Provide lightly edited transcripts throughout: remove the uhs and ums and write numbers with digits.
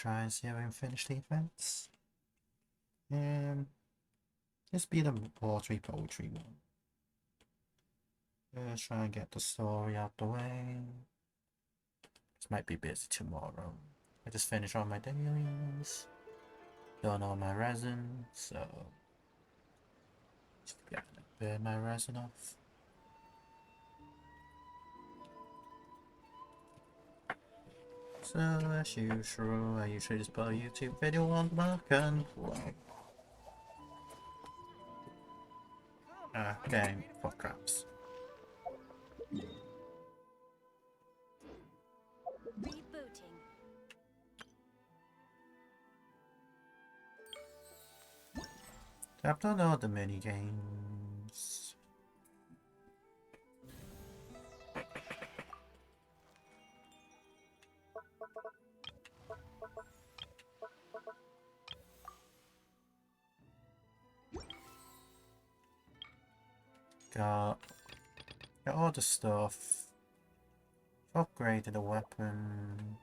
try and see if I can finish the events. This be the watery poetry one. Let's try and get the story out the way. This might be busy tomorrow. I just finished all my dailies, done all my resin, so just getting a bit of my resin off. So as usual, I usually just put a YouTube video on the back and play. Game for craps. Rebooting. I've done all the mini games. Got all the stuff. Upgraded the weapon.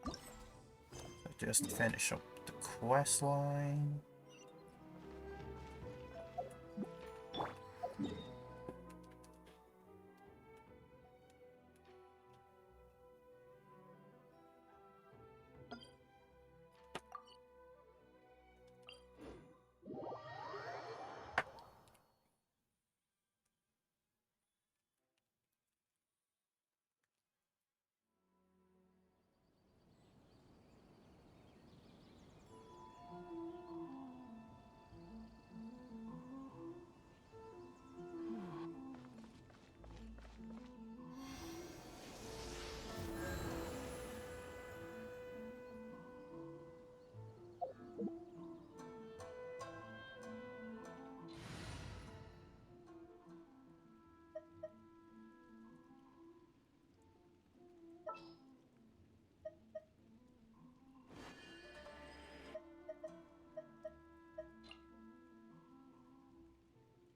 So just to finish up the quest line.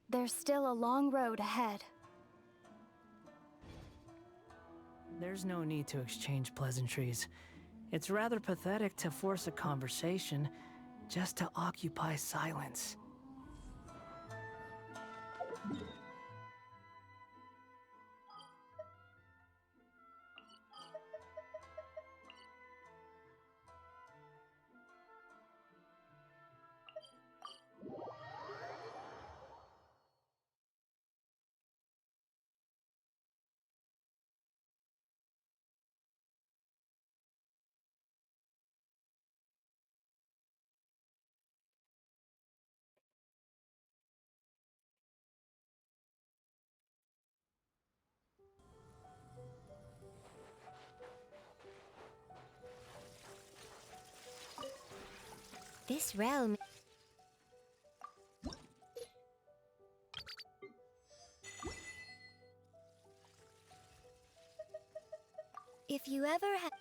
There's still a long road ahead. There's no need to exchange pleasantries. It's rather pathetic to force a conversation just to occupy silence. This realm. If you ever had.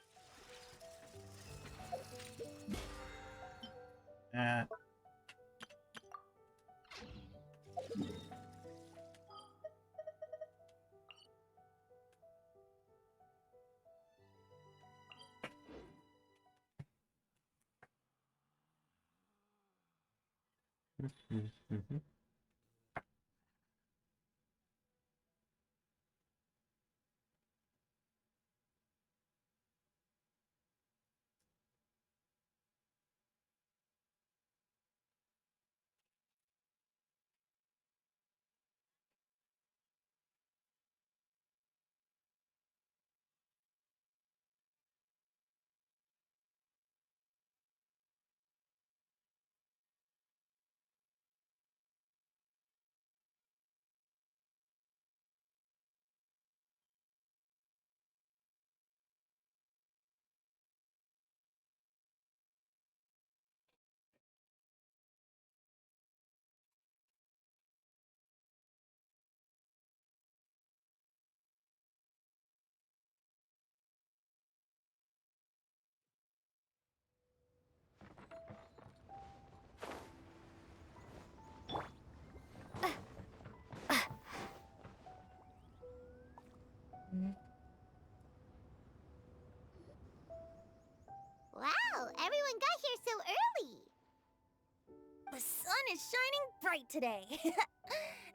The sun is shining bright today.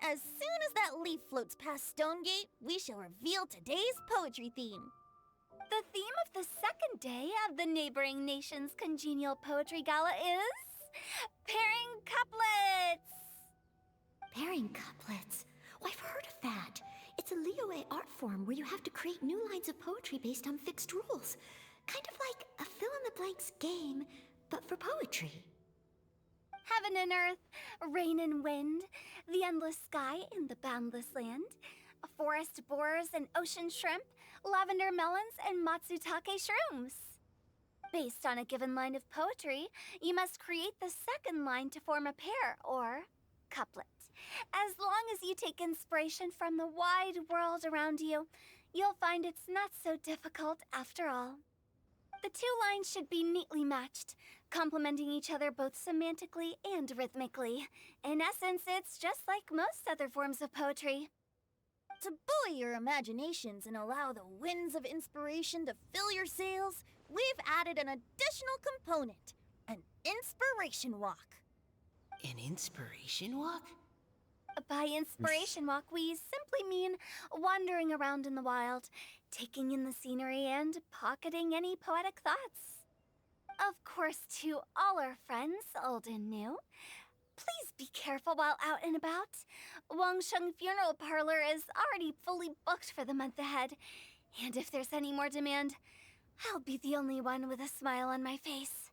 As soon as that leaf floats past Stonegate, we shall reveal today's poetry theme. The theme of the second day of the neighboring nation's congenial poetry gala is pairing couplets. Pairing couplets? Oh, I've heard of that. It's a Liyue art form where you have to create new lines of poetry based on fixed rules. Kind of like a fill-in-the-blanks game, but for poetry. Heaven and earth, rain and wind, the endless sky and the boundless land, forest boars and ocean shrimp, lavender melons and matsutake shrooms. Based on a given line of poetry, you must create the second line to form a pair, or couplet. As long as you take inspiration from the wide world around you, you'll find it's not so difficult after all. The two lines should be neatly matched, complementing each other both semantically and rhythmically. In essence, it's just like most other forms of poetry. To buoy your imaginations and allow the winds of inspiration to fill your sails, we've added an additional component, an inspiration walk. An inspiration walk? By inspiration walk, we simply mean wandering around in the wild, taking in the scenery and pocketing any poetic thoughts. Of course, to all our friends, old and new, please be careful while out and about. Wangsheng Funeral Parlor is already fully booked for the month ahead, and if there's any more demand, I'll be the only one with a smile on my face.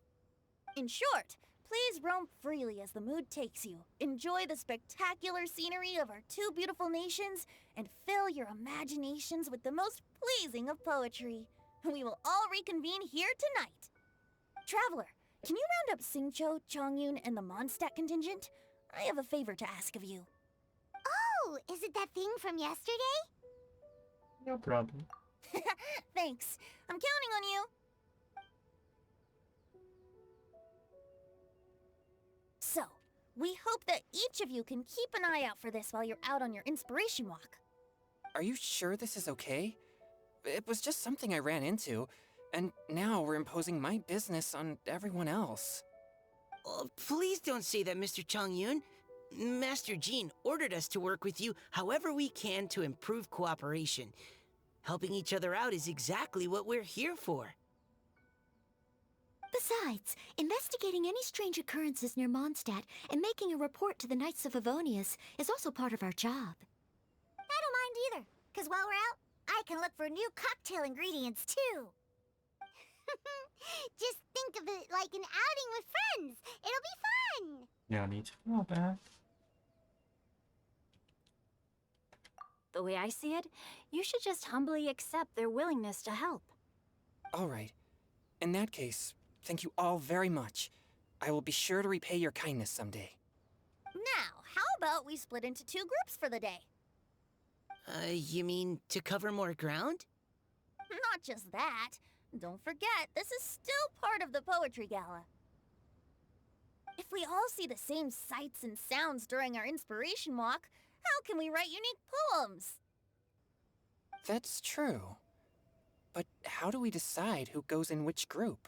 In short, please roam freely as the mood takes you. Enjoy the spectacular scenery of our two beautiful nations, and fill your imaginations with the most pleasing of poetry. We will all reconvene here tonight. Traveler, can you round up Xingqiu, Chongyun, and the Mondstadt contingent? I have a favor to ask of you. Oh, is it that thing from yesterday? No problem. Thanks. I'm counting on you. So, we hope that each of you can keep an eye out for this while you're out on your inspiration walk. Are you sure this is okay? It was just something I ran into, and now we're imposing my business on everyone else. Oh, please don't say that, Mr. Chongyun. Master Jean ordered us to work with you however we can to improve cooperation. Helping each other out is exactly what we're here for. Besides, investigating any strange occurrences near Mondstadt and making a report to the Knights of Avonius is also part of our job. I don't mind either, because while we're out, I can look for new cocktail ingredients too. Just think of it like an outing with friends. It'll be fun. No need to feel bad. The way I see it, you should just humbly accept their willingness to help. All right. In that case, thank you all very much. I will be sure to repay your kindness someday. Now, how about we split into two groups for the day? You mean to cover more ground? Not just that. Don't forget, this is still part of the Poetry Gala. If we all see the same sights and sounds during our inspiration walk, how can we write unique poems? That's true. But how do we decide who goes in which group?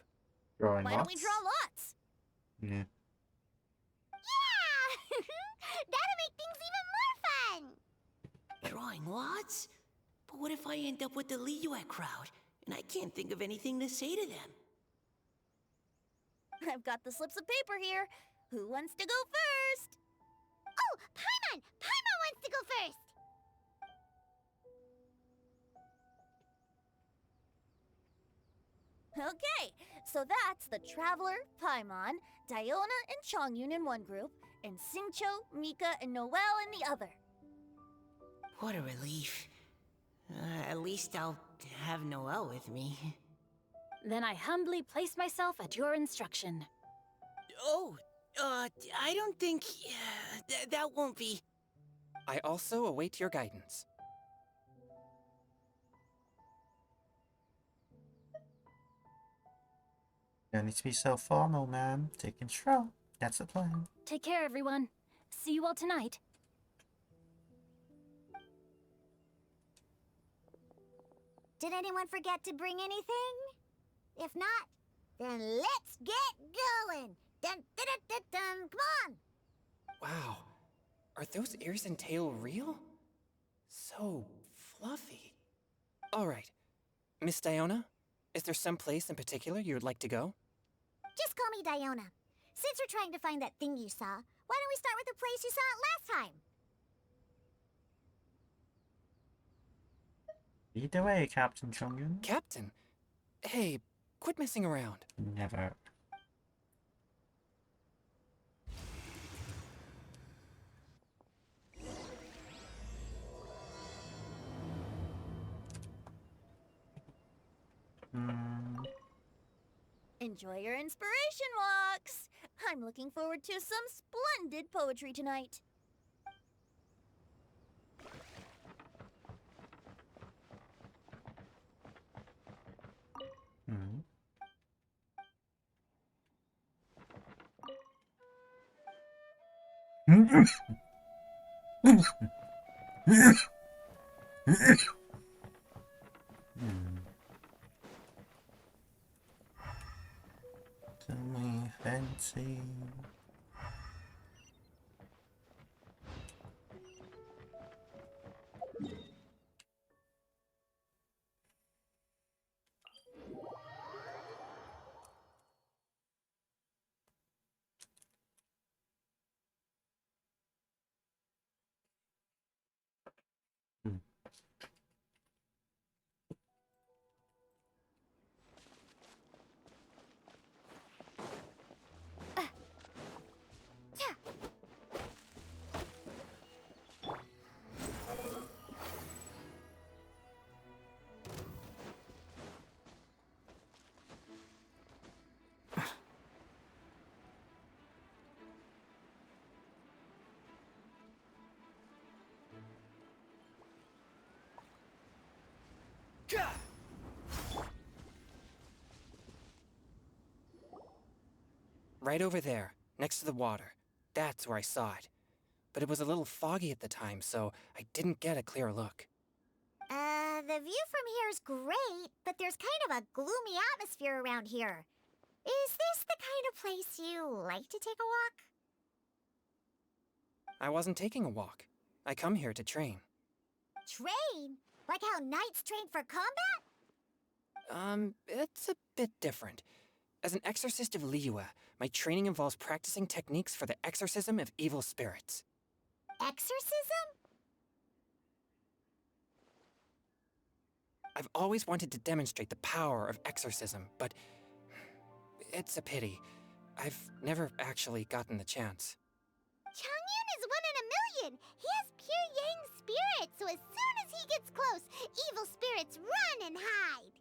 Drawing Why don't we lots? draw lots? Yeah. Yeah! That'll make things even more fun. Drawing lots? But what if I end up with the Liyue crowd, and I can't think of anything to say to them? I've got the slips of paper here. Who wants to go first? Oh, Paimon! Paimon wants to go first! Okay, so that's the Traveler, Paimon, Diona, and Chongyun in one group, and Xingqiu, Mika, and Noelle in the other. What a relief. At least I'll have Noelle with me. Then I humbly place myself at your instruction. Oh, I don't think... that won't be... I also await your guidance. No need to be so formal, ma'am. Take control. That's the plan. Take care, everyone. See you all tonight. Did anyone forget to bring anything? If not, then let's get going! Dun, dun, dun, dun, dun. Come on! Wow. Are those ears and tail real? So fluffy. Alright. Miss Diona, is there some place in particular you would like to go? Just call me Diona. Since we're trying to find that thing you saw, why don't we start with the place you saw it last time? Either way, Captain Chongyun. Captain? Hey, quit messing around. Never. Enjoy your inspiration walks. I'm looking forward to some splendid poetry tonight. Tell me fancy. Right over there, next to the water. That's where I saw it. But it was a little foggy at the time, so I didn't get a clear look. The view from here is great, but there's kind of a gloomy atmosphere around here. Is this the kind of place you like to take a walk? I wasn't taking a walk. I come here to train. Train? Like how knights train for combat? It's a bit different. As an exorcist of Liyue, my training involves practicing techniques for the exorcism of evil spirits. Exorcism? I've always wanted to demonstrate the power of exorcism, but it's a pity. I've never actually gotten the chance. Chongyun is 1 in a million! He has pure yang spirit, so as soon as he gets close, evil spirits run and hide!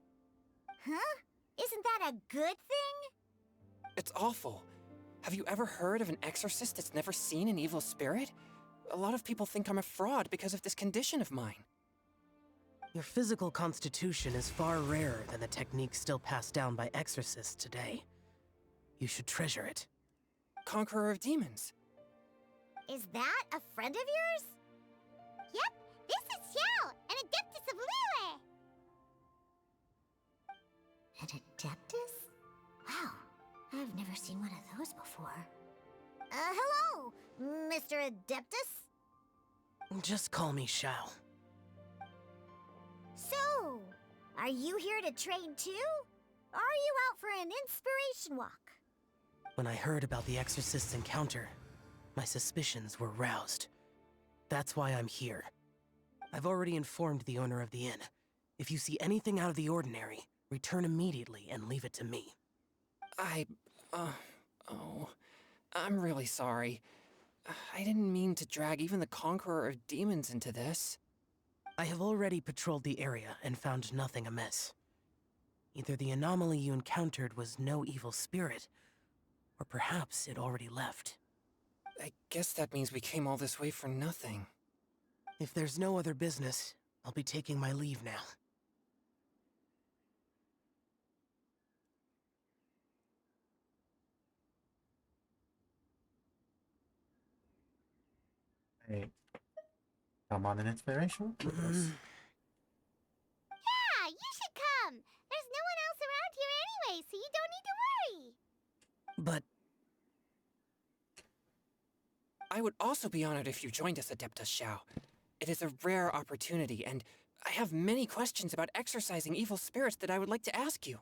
Huh? Isn't that a good thing? It's awful. Have you ever heard of an exorcist that's never seen an evil spirit? A lot of people think I'm a fraud because of this condition of mine. Your physical constitution is far rarer than the techniques still passed down by exorcists today. You should treasure it. Conqueror of demons. Is that a friend of yours? Yep, this is Xiao, an adeptus of Liyue! An adeptus? Wow, I've never seen one of those before. Hello, Mr. Adeptus? Just call me Xiao. So, are you here to train too? Or are you out for an inspiration walk? When I heard about the exorcist's encounter, my suspicions were roused. That's why I'm here. I've already informed the owner of the inn. If you see anything out of the ordinary, return immediately and leave it to me. I'm really sorry. I didn't mean to drag even the Conqueror of Demons into this. I have already patrolled the area and found nothing amiss. Either the anomaly you encountered was no evil spirit, or perhaps it already left. I guess that means we came all this way for nothing. If there's no other business, I'll be taking my leave now. Hey, come on an inspiration? Yeah, you should come! There's no one else around here anyway, so you don't need to worry! But I would also be honored if you joined us, Adeptus Xiao. It is a rare opportunity, and I have many questions about exorcising evil spirits that I would like to ask you.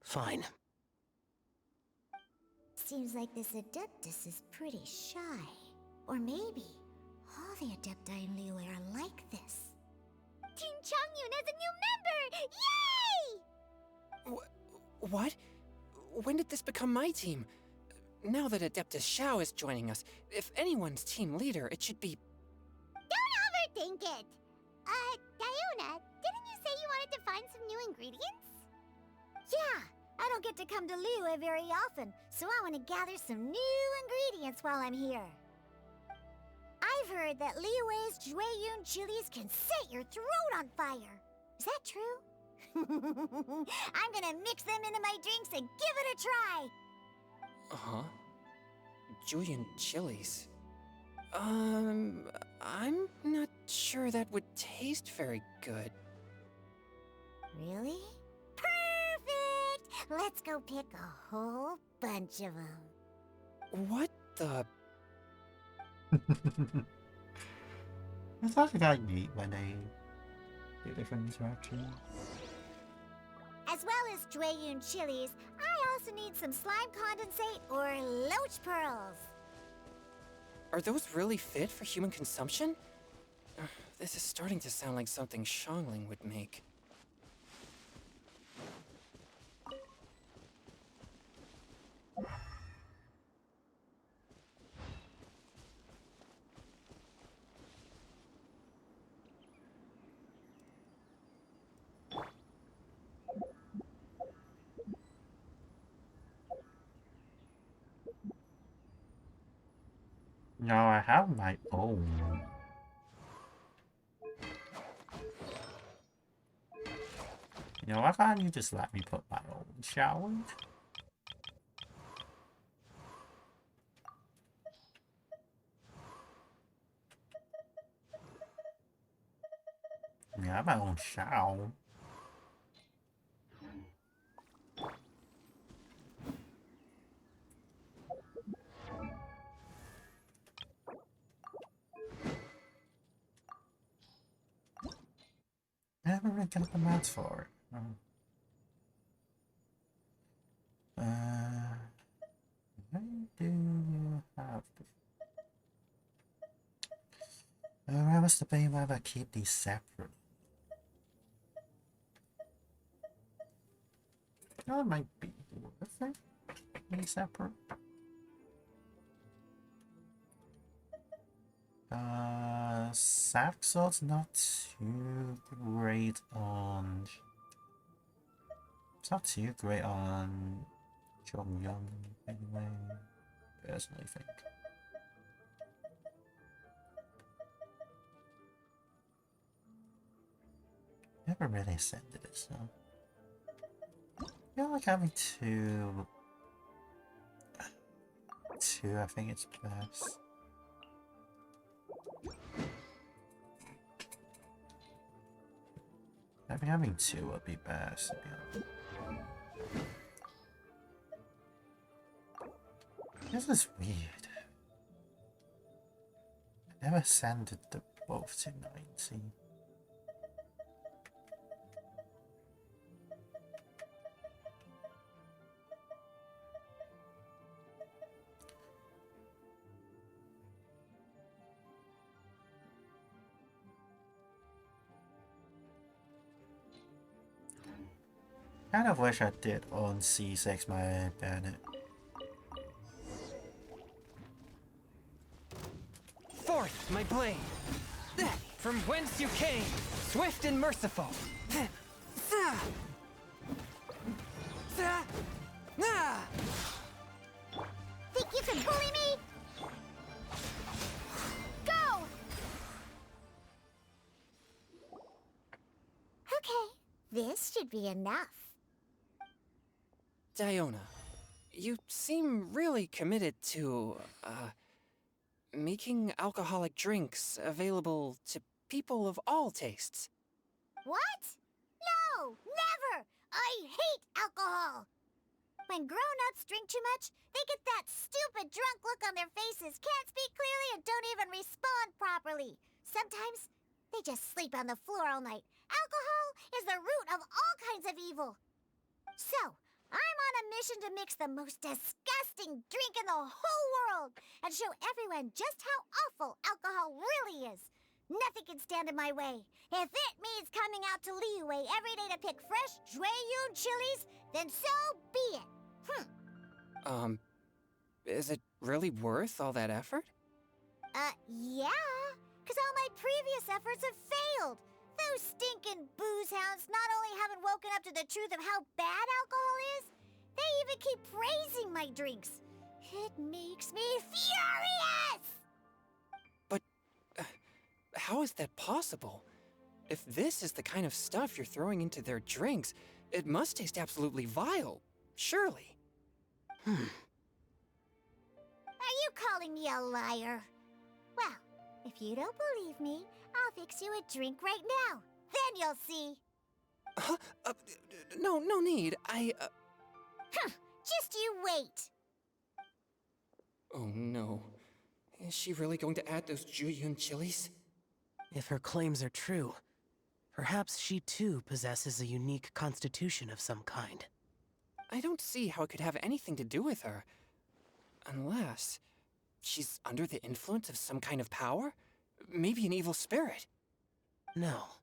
Fine. Seems like this Adeptus is pretty shy. Or maybe all the Adepti in Liyue are like this. Team Changyun has a new member! Yay! What? When did this become my team? Now that Adeptus Xiao is joining us, if anyone's team leader, it should be... Don't overthink it! Diona, didn't you say you wanted to find some new ingredients? Yeah, I don't get to come to Liyue very often, so I want to gather some new ingredients while I'm here. I've heard that Liyue's Jueyun chilies can set your throat on fire. Is that true? I'm gonna mix them into my drinks and give it a try! Huh? Julian chilies? I'm not sure that would taste very good. Really? Perfect! Let's go pick a whole bunch of them. What the... It's actually kind of neat when they do different interactions. As well as Jueyun chilies, I also need some slime condensate or loach pearls. Are those really fit for human consumption? This is starting to sound like something Xiangling would make. Now I have my own. You know, why can't you just let me put my own shower? I have my own shower. I never really got the mats for it. Why do you have to... where was the bay whether I keep these separate? No, it might be worth it. Being separate. Saxod's not too great on... It's not too great on Chongyun anyway, personally think. Never really ascended it, so... Yeah, like having two... I think it's best. I think having two would be best, to be honest. This is weird. I never ascended the both to 90. Kind of wish I did on C6 my Bennett. Forth, my blade! From whence you came, swift and merciful! Think you can bully me? Go! Okay, this should be enough. Diona, you seem really committed to, making alcoholic drinks available to people of all tastes. What? No! Never! I hate alcohol! When grown-ups drink too much, they get that stupid drunk look on their faces, can't speak clearly, and don't even respond properly. Sometimes, they just sleep on the floor all night. Alcohol is the root of all kinds of evil. So, I'm on a mission to mix the most disgusting drink in the whole world and show everyone just how awful alcohol really is. Nothing can stand in my way. If it means coming out to Liyue every day to pick fresh Jueyun chilies, then so be it. Is it really worth all that effort? Yeah. Because all my previous efforts have failed. Those stinking booze hounds not only haven't woken up to the truth of how bad alcohol is, they even keep praising my drinks. It makes me furious! But how is that possible? If this is the kind of stuff you're throwing into their drinks, it must taste absolutely vile, surely. Are you calling me a liar? Well, if you don't believe me, I'll fix you a drink right now. Then you'll see. No need. Just you wait. Oh no. Is she really going to add those Jueyun chilies? If her claims are true, perhaps she too possesses a unique constitution of some kind. I don't see how it could have anything to do with her. Unless she's under the influence of some kind of power? Maybe an evil spirit. No.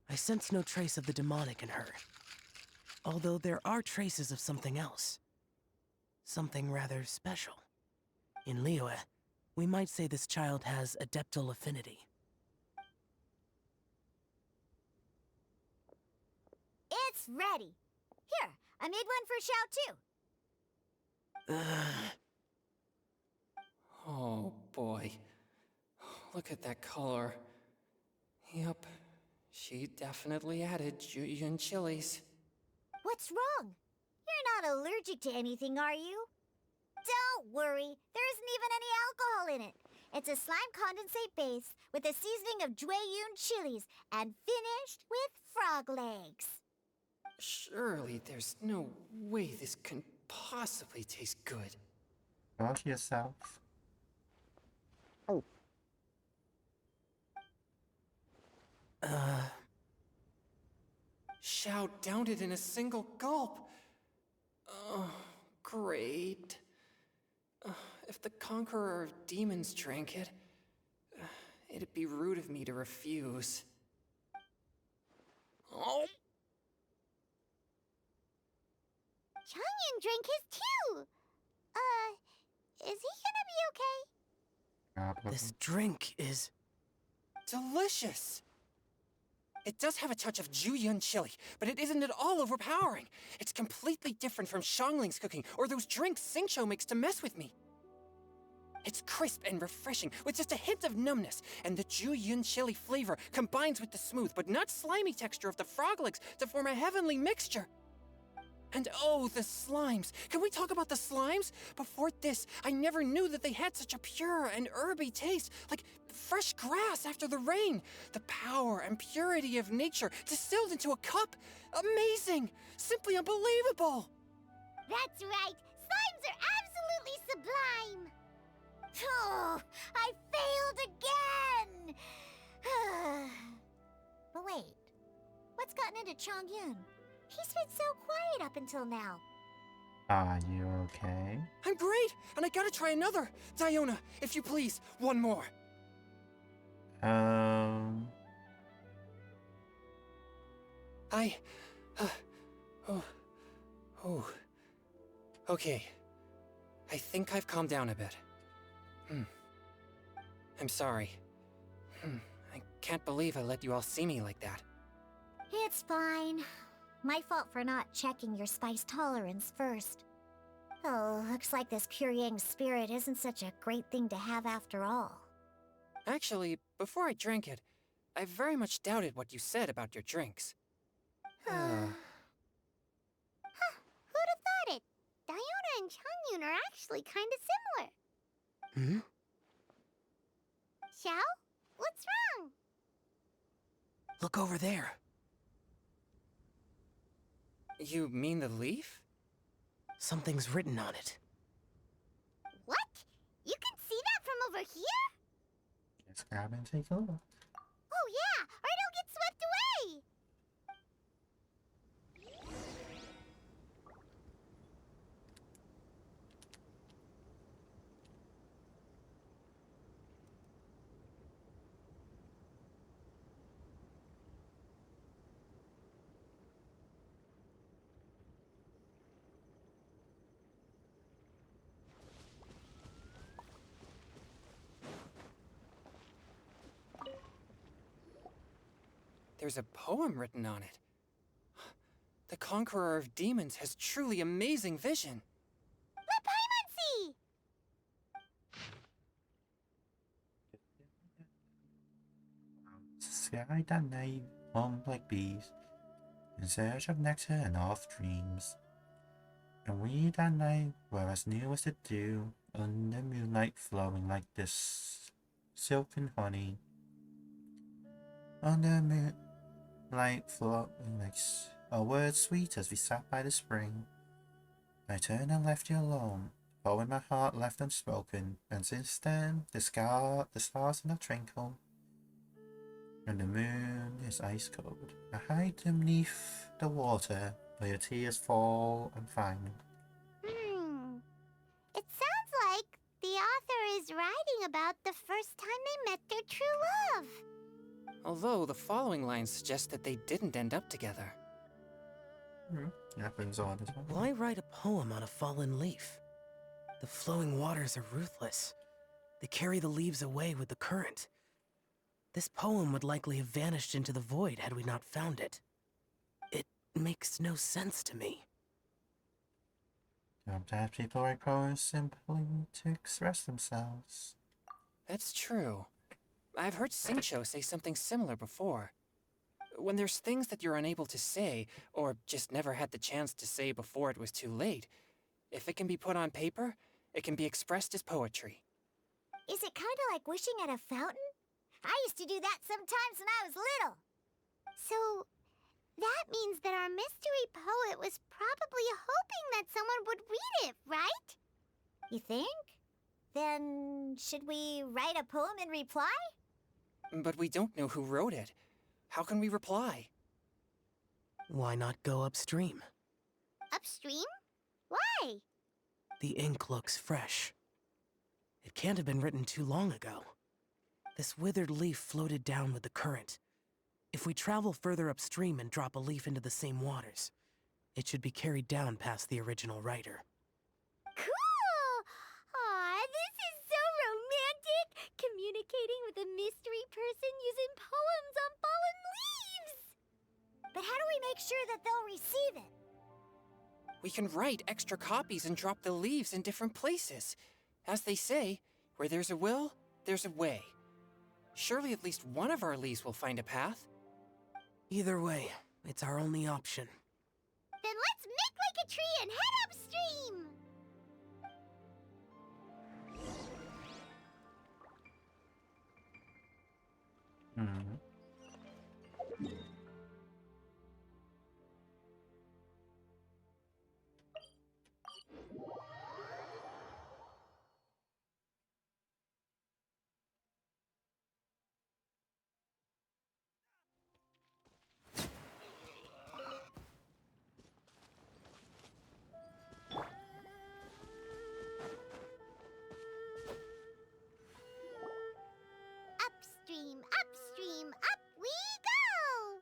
I sense no trace of the demonic in her. Although there are traces of something else. Something rather special. In Liyue, we might say this child has adeptal affinity. It's ready. Here, I made one for Xiao too. Oh boy. Look at that color. Yep. She definitely added Jueyun chilies. What's wrong? You're not allergic to anything, are you? Don't worry, there isn't even any alcohol in it. It's a slime condensate base with a seasoning of Jueyun chilies and finished with frog legs. Surely there's no way this can possibly taste good. Watch yourself. Xiao downed it in a single gulp. Oh, great. If the Conqueror of Demons drank it, it'd be rude of me to refuse. Oh! Changyan drank his too. Is he gonna be okay? Probably. This drink is... Delicious! It does have a touch of Jueyun chili, but it isn't at all overpowering. It's completely different from Xiangling's cooking or those drinks Xingqiu makes to mess with me. It's crisp and refreshing, with just a hint of numbness, and the Jueyun chili flavor combines with the smooth but not slimy texture of the frog legs to form a heavenly mixture. And oh, the slimes! Can we talk about the slimes? Before this, I never knew that they had such a pure and herby taste, like fresh grass after the rain. The power and purity of nature distilled into a cup. Amazing! Simply unbelievable! That's right. Slimes are absolutely sublime. Oh, I failed again. But wait, what's gotten into Chongyun? He's been so quiet up until now. Are you okay? I'm great, and I gotta try another. Diona, if you please, one more. Okay. I think I've calmed down a bit. I'm sorry. I can't believe I let you all see me like that. It's fine. My fault for not checking your spice tolerance first. Oh, looks like this pure yang spirit isn't such a great thing to have after all. Actually, before I drank it, I very much doubted what you said about your drinks. Who'd have thought it? Diona and Chongyun are actually kind of similar. Xiao? What's wrong? Look over there. You mean the leaf? Something's written on it. What? You can see that from over here? Let's grab and take a look. Oh yeah, or it'll get swept away! There's a poem written on it. The Conqueror of Demons has truly amazing vision. Let Paimon see! Sky that night, home like bees, in search of nectar and of dreams. And we that night were as new as the dew, under moonlight flowing like this silken honey. Under moonlight flowing like a word sweet as we sat by the spring. I turned and left you alone, poem my heart left unspoken, and since then the stars in a twinkle, and the moon is ice cold. I hide beneath the water where your tears fall and find. It sounds like the author is writing about the first time they met their true love. Although the following lines suggest that they didn't end up together. Happens all the time. Why write a poem on a fallen leaf? The flowing waters are ruthless. They carry the leaves away with the current. This poem would likely have vanished into the void had we not found it. It makes no sense to me. Sometimes people write poems simply to express themselves. That's true. I've heard Singcho say something similar before. When there's things that you're unable to say, or just never had the chance to say before it was too late, if it can be put on paper, it can be expressed as poetry. Is it kind of like wishing at a fountain? I used to do that sometimes when I was little. So, that means that our mystery poet was probably hoping that someone would read it, right? You think? Then, should we write a poem in reply? But we don't know who wrote it. How can we reply? Why not go upstream? Upstream? Why? The ink looks fresh. It can't have been written too long ago. This withered leaf floated down with the current. If we travel further upstream and drop a leaf into the same waters, it should be carried down past the original writer. Cool! Aw, this is so romantic! Communicating with a mystery person using poems on fallen leaves! But how do we make sure that they'll receive it? We can write extra copies and drop the leaves in different places. As they say, where there's a will, there's a way. Surely at least one of our leaves will find a path. Either way, it's our only option. Then let's make like a tree and head upstream! Upstream, upstream, up we go!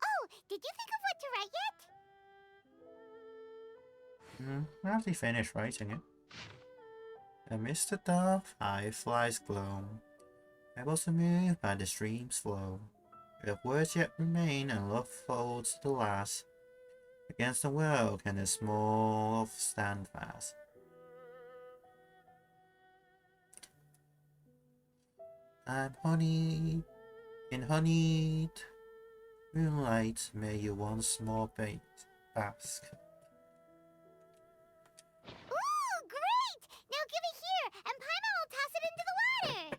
Oh, did you think of what to write yet? I actually finished writing it. Amidst the dark, fireflies glow. Pebbles to move by the stream's flow. If words yet remain and love folds the last, against the world can the small stand fast. I'm honey in honeyed moonlight, may you once more bask. Ooh, great! Now give it here, and Paimon will toss it into the water!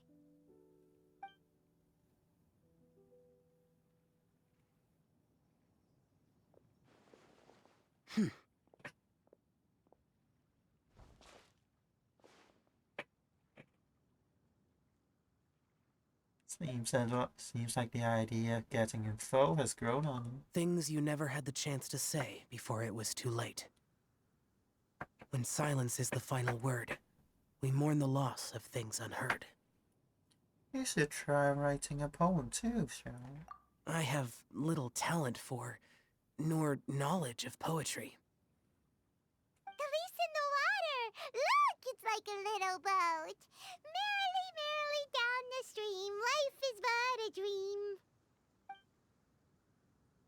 Seems like the idea of getting info has grown on him. Things you never had the chance to say before it was too late. When silence is the final word, we mourn the loss of things unheard. You should try writing a poem too, Cheryl. I have little talent for, nor knowledge of poetry. The leaf's in the water! Look, it's like a little boat. Merrily, merrily down the stream, life is but a dream.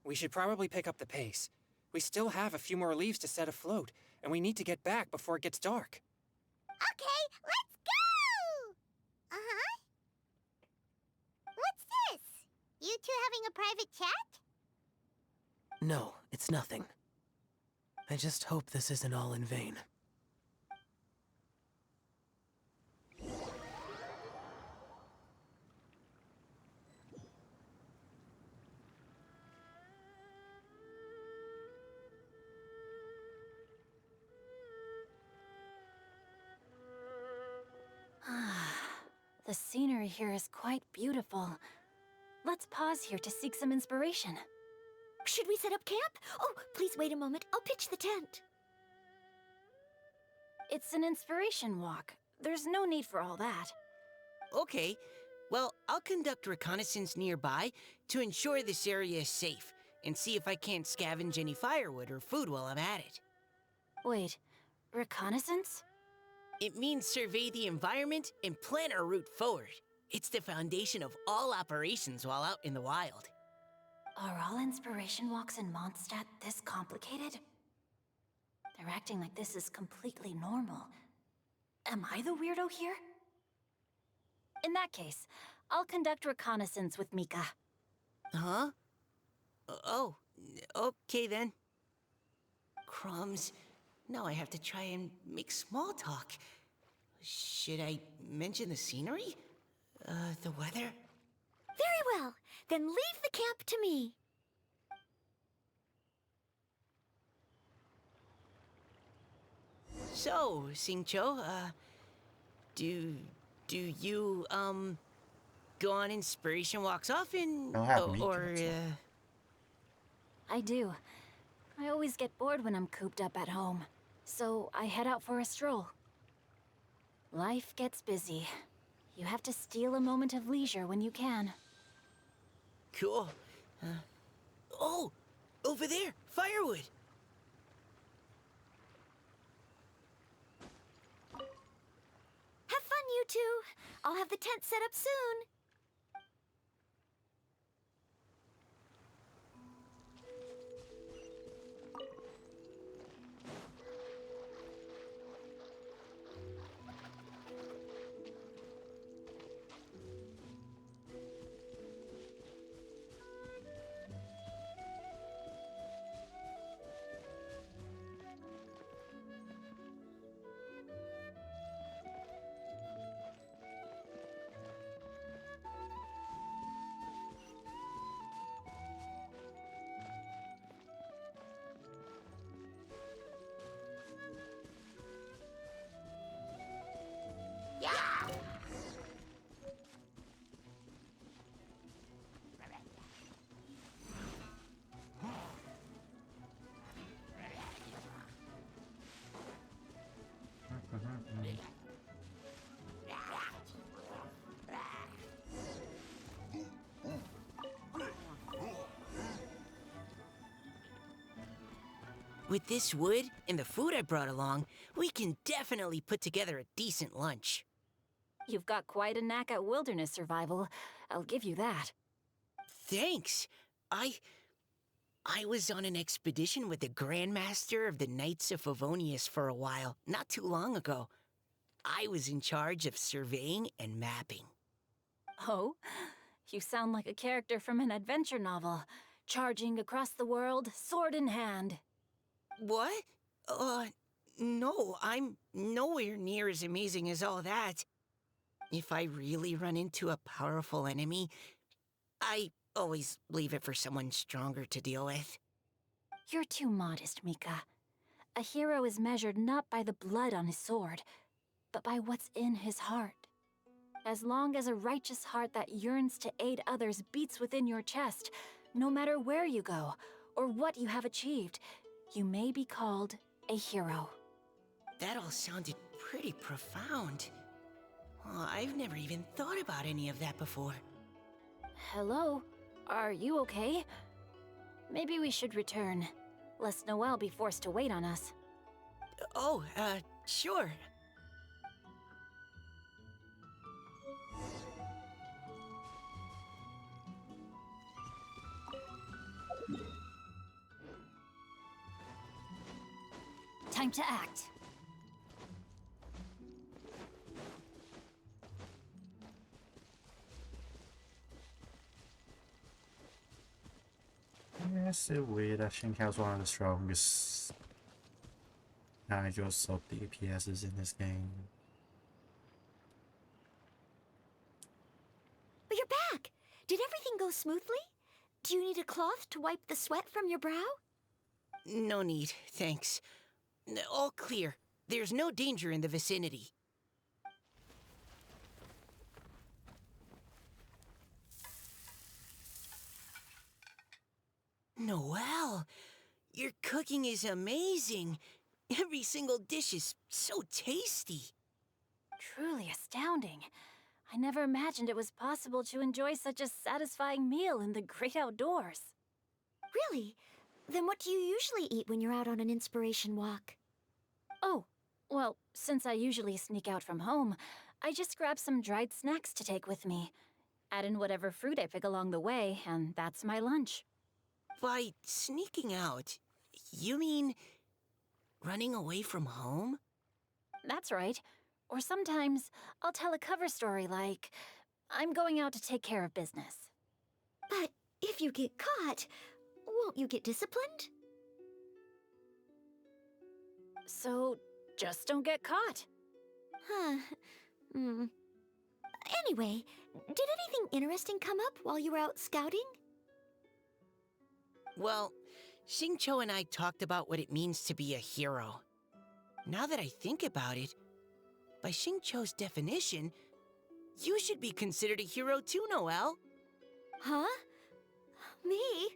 We should probably pick up the pace. We still have a few more leaves to set afloat, and we need to get back before it gets dark. Okay, let's go! Uh-huh. What's this? You two having a private chat? No, it's nothing. I just hope this isn't all in vain. The scenery here is quite beautiful. Let's pause here to seek some inspiration. Should we set up camp? Oh, please wait a moment. I'll pitch the tent. It's an inspiration walk. There's no need for all that. Okay, well, I'll conduct reconnaissance nearby to ensure this area is safe, and see if I can't scavenge any firewood or food while I'm at it. Wait, reconnaissance? It means survey the environment and plan our route forward. It's the foundation of all operations while out in the wild. Are all inspiration walks in Mondstadt this complicated? They're acting like this is completely normal. Am I the weirdo here? In that case, I'll conduct reconnaissance with Mika. Huh? Oh, okay then. Crumbs. Now I have to try and make small talk. Should I mention the scenery? The weather? Very well. Then leave the camp to me. So, Singcho, do you, go on inspiration walks often? I'll have Mika Or, too. I do. I always get bored when I'm cooped up at home, so I head out for a stroll. Life gets busy. You have to steal a moment of leisure when you can. Cool. Oh! Over there! Firewood! Have fun, you two. I'll have the tent set up soon. With this wood and the food I brought along, we can definitely put together a decent lunch. You've got quite a knack at wilderness survival. I'll give you that. Thanks. I was on an expedition with the Grandmaster of the Knights of Favonius for a while, not too long ago. I was in charge of surveying and mapping. Oh? You sound like a character from an adventure novel. Charging across the world, sword in hand. What? No, I'm nowhere near as amazing as all that. If I really run into a powerful enemy, I always leave it for someone stronger to deal with. You're too modest, Mika. A hero is measured not by the blood on his sword, but by what's in his heart. As long as a righteous heart that yearns to aid others beats within your chest, no matter where you go or what you have achieved, you may be called a hero. That all sounded pretty profound. Oh, I've never even thought about any of that before. Hello? Are you okay? Maybe we should return, lest Noelle be forced to wait on us. Oh, sure. Time to act. Yeah, it's still weird. I think I was one of the strongest just sub DPSs in this game. But you're back! Did everything go smoothly? Do you need a cloth to wipe the sweat from your brow? No need, thanks. All clear. There's no danger in the vicinity. Noelle, your cooking is amazing. Every single dish is so tasty. Truly astounding. I never imagined it was possible to enjoy such a satisfying meal in the great outdoors. Really? Then what do you usually eat when you're out on an inspiration walk? Oh, well, since I usually sneak out from home, I just grab some dried snacks to take with me. Add in whatever fruit I pick along the way, and that's my lunch. By sneaking out, you mean running away from home? That's right. Or sometimes I'll tell a cover story like, I'm going out to take care of business. But if you get caught, won't you get disciplined? So just don't get caught. Huh. Anyway, did anything interesting come up while you were out scouting? Well, Xingqiu and I talked about what it means to be a hero. Now that I think about it, by Xingqiu's definition, you should be considered a hero too, Noelle. Huh? Me?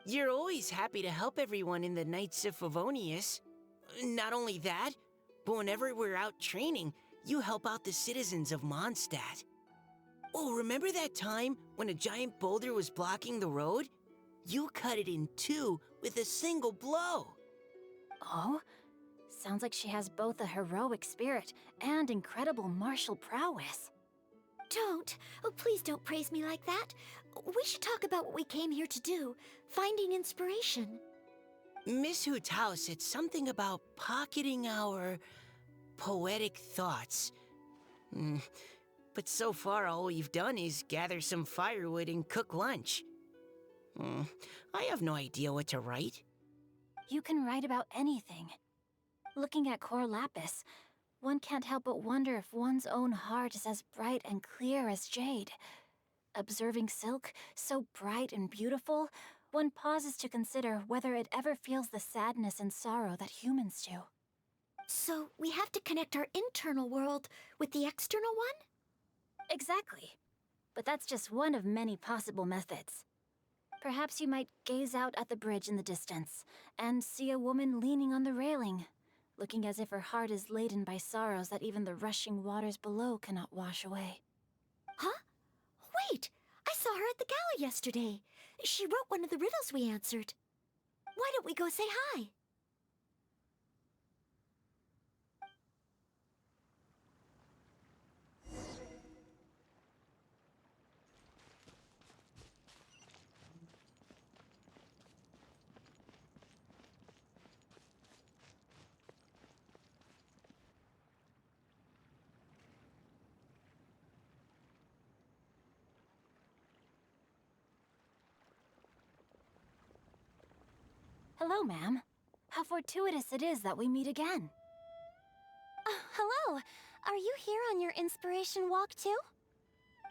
You're always happy to help everyone in the Knights of Favonius. Not only that, but whenever we're out training, you help out the citizens of Mondstadt. Oh, remember that time when a giant boulder was blocking the road? You cut it in two with a single blow. Oh? Sounds like she has both a heroic spirit and incredible martial prowess. Don't. Oh, please don't praise me like that. We should talk about what we came here to do, finding inspiration. Miss Hu Tao said something about pocketing our poetic thoughts. But so far all we've done is gather some firewood and cook lunch. I have no idea what to write. You can write about anything. Looking at Cor Lapis, one can't help but wonder if one's own heart is as bright and clear as jade. Observing silk, so bright and beautiful, one pauses to consider whether it ever feels the sadness and sorrow that humans do. So we have to connect our internal world with the external one? Exactly. But that's just one of many possible methods. Perhaps you might gaze out at the bridge in the distance and see a woman leaning on the railing, looking as if her heart is laden by sorrows that even the rushing waters below cannot wash away. Huh? Wait! I saw her at the gala yesterday. She wrote one of the riddles we answered. Why don't we go say hi? Hello, ma'am. How fortuitous it is that we meet again. Hello. Are you here on your inspiration walk too?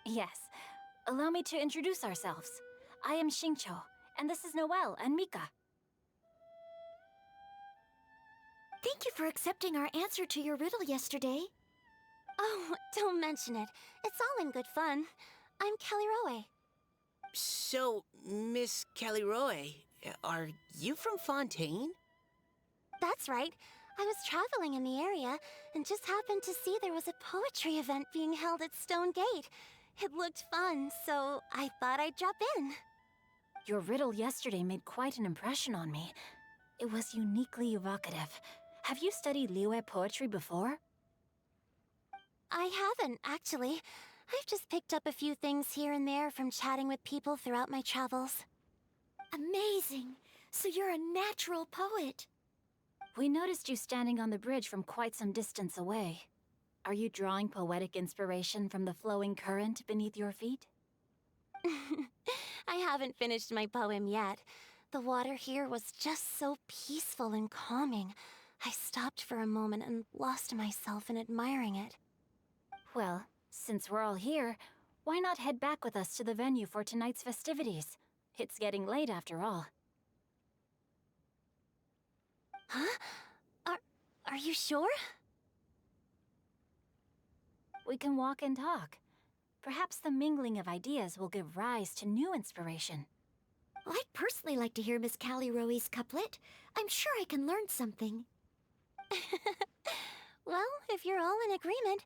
Yes. Allow me to introduce ourselves. I am Xingqiu, and this is Noelle and Mika. Thank you for accepting our answer to your riddle yesterday. Oh, don't mention it. It's all in good fun. I'm Kelly Rowe. So, Miss Caliroe, are you from Fontaine? That's right. I was traveling in the area and just happened to see there was a poetry event being held at Stone Gate. It looked fun, so I thought I'd drop in. Your riddle yesterday made quite an impression on me. It was uniquely evocative. Have you studied Liyue poetry before? I haven't, actually. I've just picked up a few things here and there from chatting with people throughout my travels. Amazing! So you're a natural poet. We noticed you standing on the bridge from quite some distance away. Are you drawing poetic inspiration from the flowing current beneath your feet? I haven't finished my poem yet. The water here was just so peaceful and calming. I stopped for a moment and lost myself in admiring it. Well, since we're all here, why not head back with us to the venue for tonight's festivities? It's getting late after all. Huh? Are you sure? We can walk and talk. Perhaps the mingling of ideas will give rise to new inspiration. Well, I'd personally like to hear Miss Callie Rowe's couplet. I'm sure I can learn something. Well, if you're all in agreement,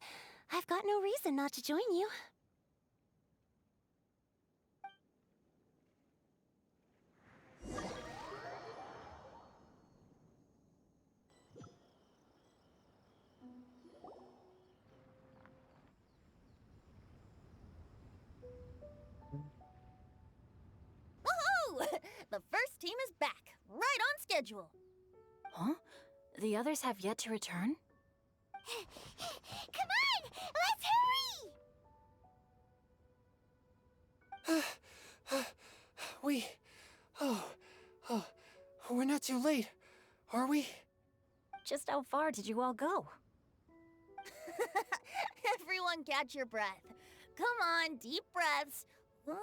I've got no reason not to join you. Woohoo! The first team is back, right on schedule. Huh? The others have yet to return? Come on! Let's hurry! We're not too late, are we? Just how far did you all go? Everyone catch your breath. Come on, deep breaths. 1,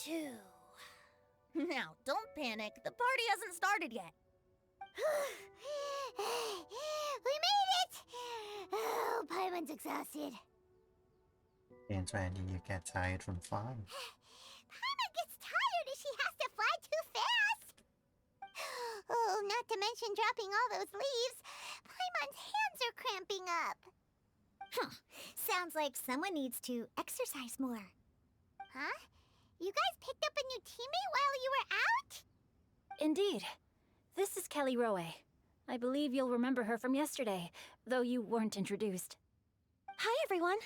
2. Now, don't panic. The party hasn't started yet. We made it! Oh, Paimon's exhausted. Since when do you get tired from flying? Paimon gets tired if she has to fly too fast. Oh, not to mention dropping all those leaves. Paimon's hands are cramping up. Sounds like someone needs to exercise more. Huh? You guys picked up a new teammate while you were out? Indeed. This is Kelly Rowe. I believe you'll remember her from yesterday, though you weren't introduced. Hi, everyone.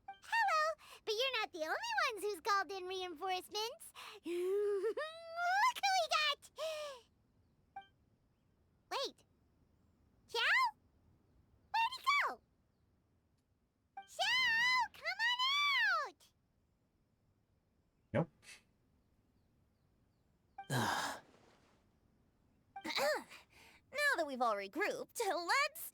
Hello, but you're not the only ones who's called in reinforcements. Look who we got! Wait. Xiao? Where'd he go? Xiao, come on out! Nope. Now that we've all regrouped, let's...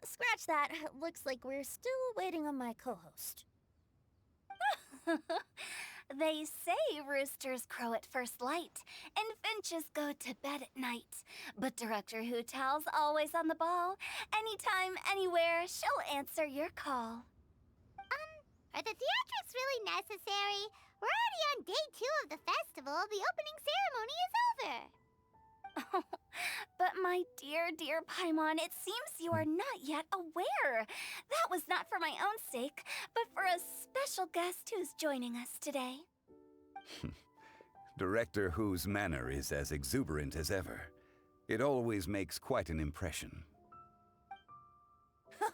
Scratch that. Looks like we're still waiting on my co-host. They say roosters crow at first light, and finches go to bed at night. But Director Hootal's always on the ball. Anytime, anywhere, she'll answer your call. Are the theatrics really necessary? We're already on day 2 of the festival. The opening ceremony is over. But my dear, dear Paimon, it seems you are not yet aware. That was not for my own sake, but for a special guest who's joining us today. Director Who's manner is as exuberant as ever. It always makes quite an impression.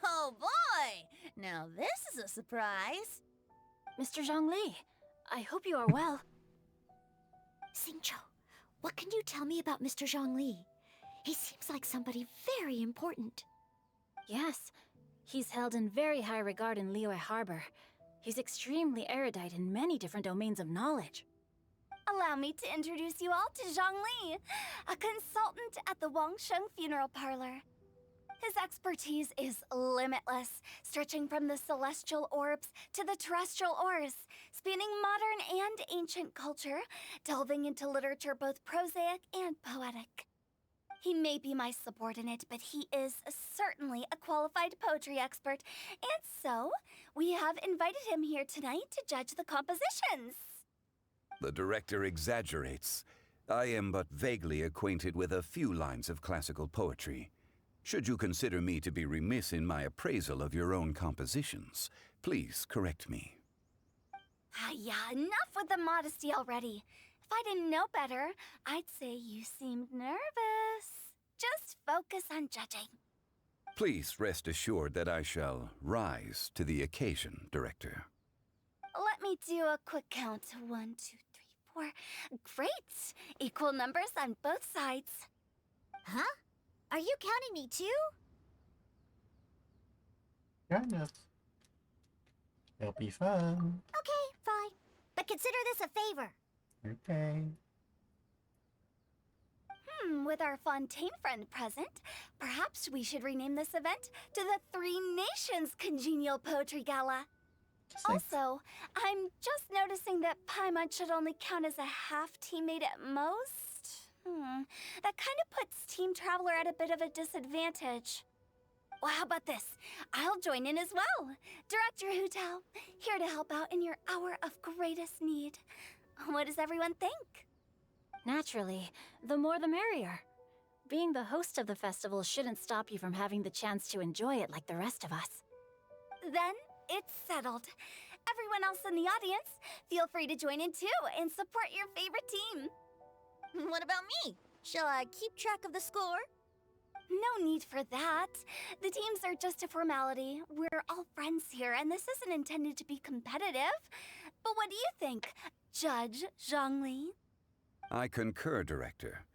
Oh boy! Now this is a surprise. Mr. Zhongli, I hope you are well. Xingqiu, what can you tell me about Mr. Zhongli? He seems like somebody very important. Yes, he's held in very high regard in Liyue Harbor. He's extremely erudite in many different domains of knowledge. Allow me to introduce you all to Zhongli, a consultant at the Wangsheng Funeral Parlor. His expertise is limitless, stretching from the celestial orbs to the terrestrial ores, spanning modern and ancient culture, delving into literature both prosaic and poetic. He may be my subordinate, but he is certainly a qualified poetry expert, and so we have invited him here tonight to judge the compositions. The director exaggerates. I am but vaguely acquainted with a few lines of classical poetry. Should you consider me to be remiss in my appraisal of your own compositions, please correct me. Yeah, enough with the modesty already. If I didn't know better, I'd say you seemed nervous. Just focus on judging. Please rest assured that I shall rise to the occasion, Director. Let me do a quick count. 1, 2, 3, 4. Great! Equal numbers on both sides. Huh? Are you counting me too? Kind of. It'll be fun. Okay, fine. But consider this a favor. Okay. With our Fontaine friend present, perhaps we should rename this event to the Three Nations Congenial Poetry Gala. Just like Also, I'm just noticing that Paimon should only count as a half teammate at most. That kind of puts Team Traveler at a bit of a disadvantage. Well, how about this? I'll join in as well. Director Hu Tao, here to help out in your hour of greatest need. What does everyone think? Naturally, the more the merrier. Being the host of the festival shouldn't stop you from having the chance to enjoy it like the rest of us. Then it's settled. Everyone else in the audience, feel free to join in too and support your favorite team. What about me? Shall I keep track of the score? No need for that. The teams are just a formality. We're all friends here, and this isn't intended to be competitive. But what do you think, Judge Zhongli? I concur, Director.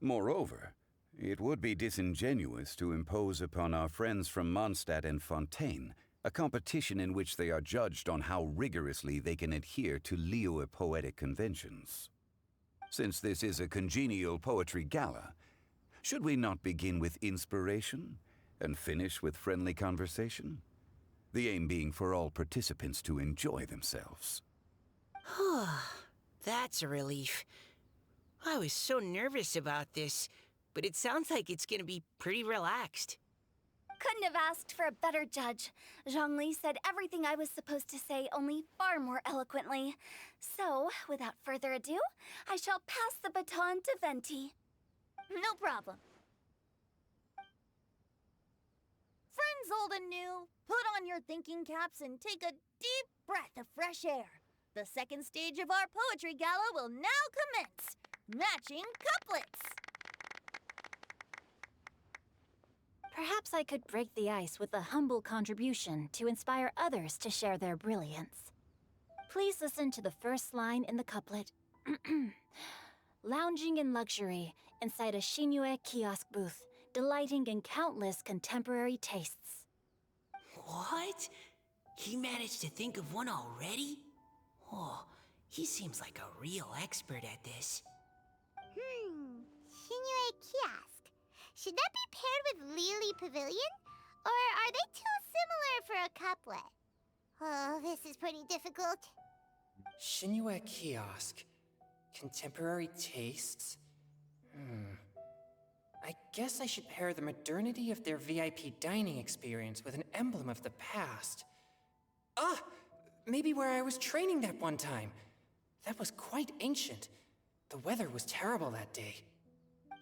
Moreover, it would be disingenuous to impose upon our friends from Mondstadt and Fontaine a competition in which they are judged on how rigorously they can adhere to Liyue poetic conventions. Since this is a congenial poetry gala, should we not begin with inspiration and finish with friendly conversation? The aim being for all participants to enjoy themselves. That's a relief. I was so nervous about this, but it sounds like it's gonna be pretty relaxed. Couldn't have asked for a better judge. Zhongli said everything I was supposed to say, only far more eloquently. So, without further ado, I shall pass the baton to Venti. No problem. Friends old and new, put on your thinking caps and take a deep breath of fresh air. The second stage of our poetry gala will now commence. Matching couplets. Perhaps I could break the ice with a humble contribution to inspire others to share their brilliance. Please listen to the first line in the couplet. Lounging in luxury inside a Shinue kiosk booth, delighting in countless contemporary tastes. What? He managed to think of one already? Oh, he seems like a real expert at this. Shinue Kiosk. Should that be paired with Lily Pavilion? Or are they too similar for a couplet? Oh, this is pretty difficult. Shinue Kiosk. Contemporary tastes? I guess I should pair the modernity of their VIP dining experience with an emblem of the past. Ah! Maybe where I was training that one time. That was quite ancient. The weather was terrible that day.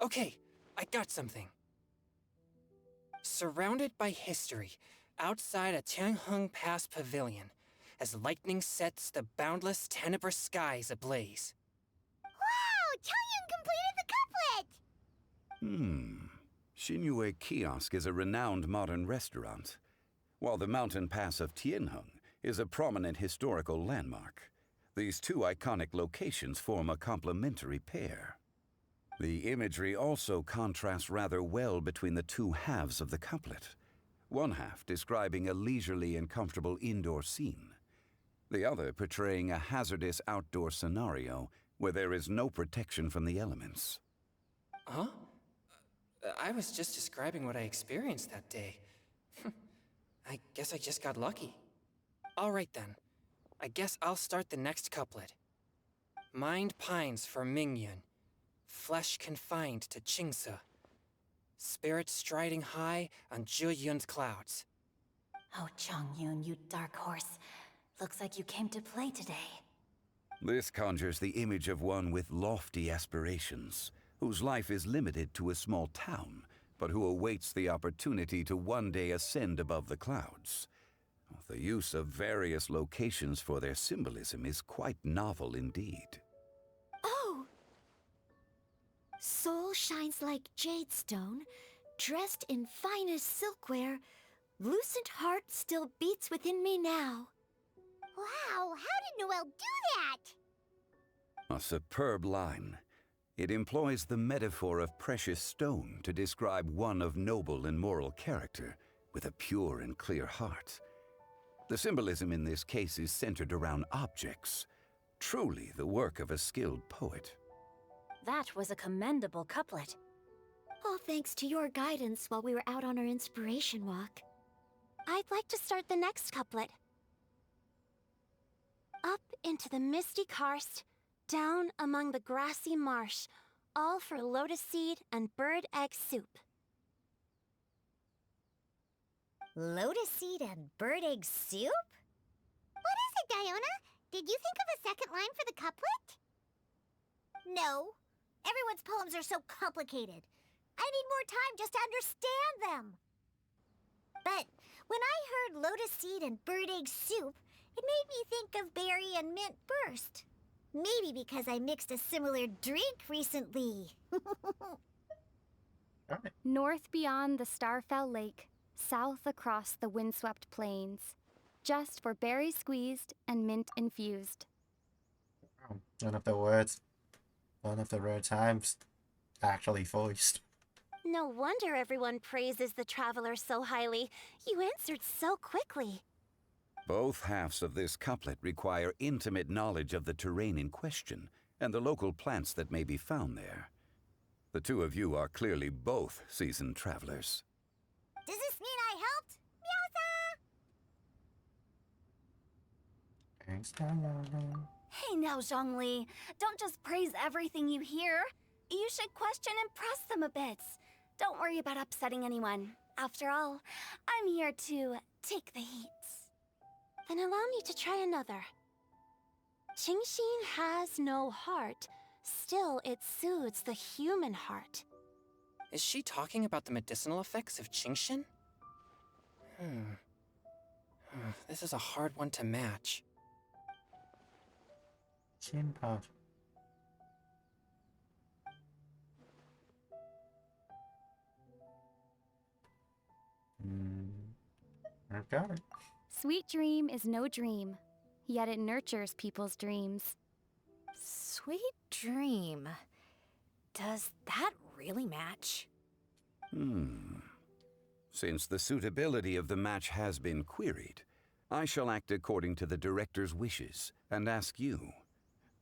Okay, I got something. Surrounded by history, outside a Tianheng Pass pavilion, as lightning sets the boundless tenebrous skies ablaze. Wow! Chongyun completed the couplet! Shinue Kiosk is a renowned modern restaurant, while the mountain pass of Tianheng is a prominent historical landmark. These two iconic locations form a complementary pair. The imagery also contrasts rather well between the two halves of the couplet. One half describing a leisurely and comfortable indoor scene, the other portraying a hazardous outdoor scenario where there is no protection from the elements. Huh? I was just describing what I experienced that day. I guess I just got lucky. All right then. I guess I'll start the next couplet. Mind pines for Mingyun, flesh confined to Qingse, Spirits striding high on Zhuyun's clouds. Oh, Chongyun, you dark horse. Looks like you came to play today. This conjures the image of one with lofty aspirations, whose life is limited to a small town, but who awaits the opportunity to one day ascend above the clouds. The use of various locations for their symbolism is quite novel indeed. Oh! Soul shines like jade stone, dressed in finest silkwear. Lucent heart still beats within me now. Wow, how did Noelle do that? A superb line. It employs the metaphor of precious stone to describe one of noble and moral character, with a pure and clear heart. The symbolism in this case is centered around objects, truly the work of a skilled poet. That was a commendable couplet. All thanks to your guidance while we were out on our inspiration walk. I'd like to start the next couplet. Up into the misty karst, down among the grassy marsh, all for lotus seed and bird egg soup. Lotus seed and bird egg soup? What is it, Diona? Did you think of a second line for the couplet? No. Everyone's poems are so complicated. I need more time just to understand them. But when I heard lotus seed and bird egg soup, it made me think of berry and mint burst. Maybe because I mixed a similar drink recently. North beyond the Starfell Lake, south across the windswept plains, just for berry squeezed and mint infused. None of the rare times actually voiced. No wonder everyone praises the traveler so highly. You answered so quickly. Both halves of this couplet require intimate knowledge of the terrain in question and the local plants that may be found there. The two of you are clearly both seasoned travelers. Does this mean I helped? Meowsa! Thanks, Diana. Hey now, Zhongli. Don't just praise everything you hear. You should question and press them a bit. Don't worry about upsetting anyone. After all, I'm here to take the heat. Then allow me to try another. Qingxin has no heart. Still, it soothes the human heart. Is she talking about the medicinal effects of Qingxin? This is a hard one to match. Chin puff. I've got it. Sweet dream is no dream, yet it nurtures people's dreams. Sweet dream. Does that really match? Since the suitability of the match has been queried, I shall act according to the director's wishes and ask you,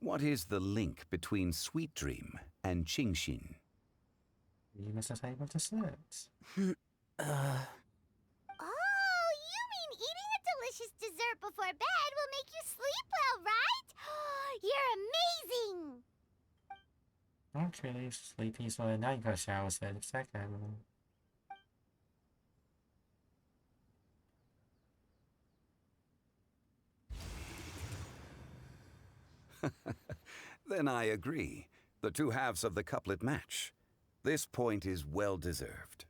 what is the link between Sweet Dream and Qingxin? You must have able to sit. Oh, you mean eating a delicious dessert before bed will make you sleep well, right? You're amazing! Actually, sleep peaceful at night because I was at the second. Then I agree. The two halves of the couplet match. This point is well deserved.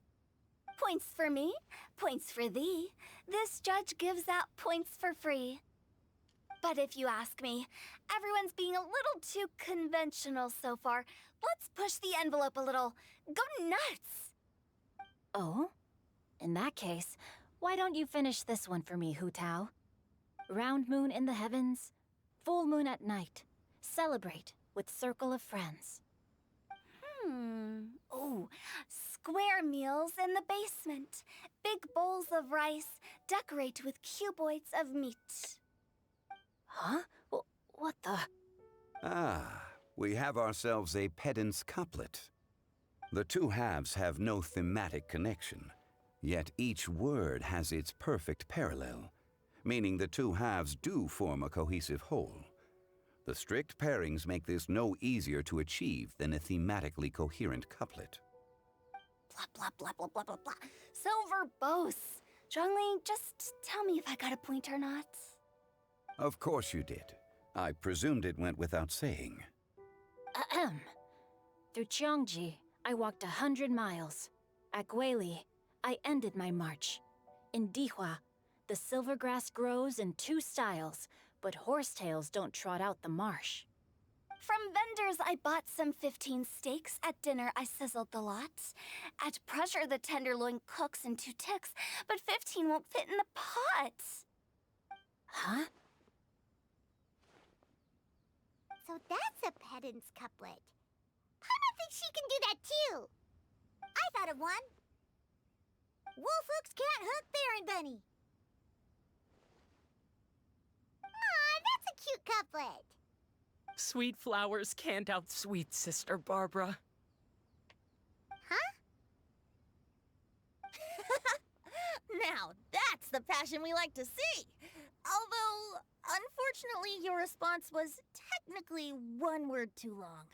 Points for me, points for thee. This judge gives out points for free. But if you ask me, everyone's being a little too conventional so far. Let's push the envelope a little. Go nuts! Oh? In that case, why don't you finish this one for me, Hu Tao? Round moon in the heavens, full moon at night. Celebrate with circle of friends. Oh, square meals in the basement. Big bowls of rice, decorate with cuboids of meat. Huh? What the? Ah, we have ourselves a pedant's couplet. The two halves have no thematic connection, yet each word has its perfect parallel, meaning the two halves do form a cohesive whole. The strict pairings make this no easier to achieve than a thematically coherent couplet. blah, blah, blah, blah, blah, blah, blah. So verbose. Zhongli, just tell me if I got a point or not. Of course you did. I presumed it went without saying. Ahem. Through Cheongji, I walked 100 miles. At Guili, I ended my march. In Dihua, the silver grass grows in 2 styles, but horsetails don't trot out the marsh. From vendors, I bought some 15 steaks. At dinner, I sizzled the lot. At pressure, the tenderloin cooks in 2 ticks, but 15 won't fit in the pot. Huh? So that's a pedant's couplet. Paimon thinks she can do that too. I thought of one. Wolf hooks can't hook Baron Bunny. Aw, that's a cute couplet. Sweet flowers can't outsweet Sister Barbara. Huh? Now, that's the passion we like to see. Although, unfortunately, your response was technically 1 word too long.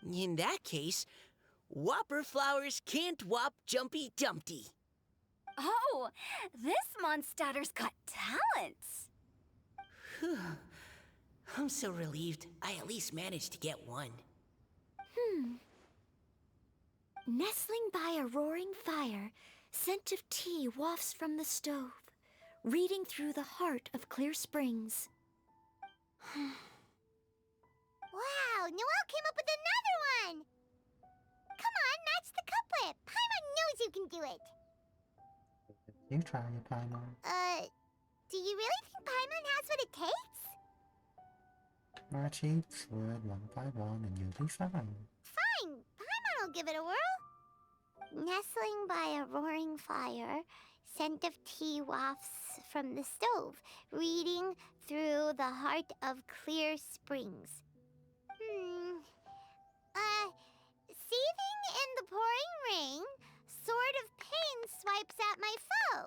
In that case, Whopper flowers can't whop Jumpy Dumpty. Oh, this monster's got talents. Whew. I'm so relieved I at least managed to get one. Nestling by a roaring fire, scent of tea wafts from the stove, reading through the heart of Clear Springs. Wow, Noelle came up with another one! Come on, match the couplet. Paimon knows you can do it. You try it, Paimon. Do you really think Paimon has what it takes? March each word one by one and you'll be fine. Fine, Paimon will give it a whirl. Nestling by a roaring fire, scent of tea wafts from the stove, reading through the heart of Clear Springs. Seething in the pouring rain, sword of pain swipes at my foe,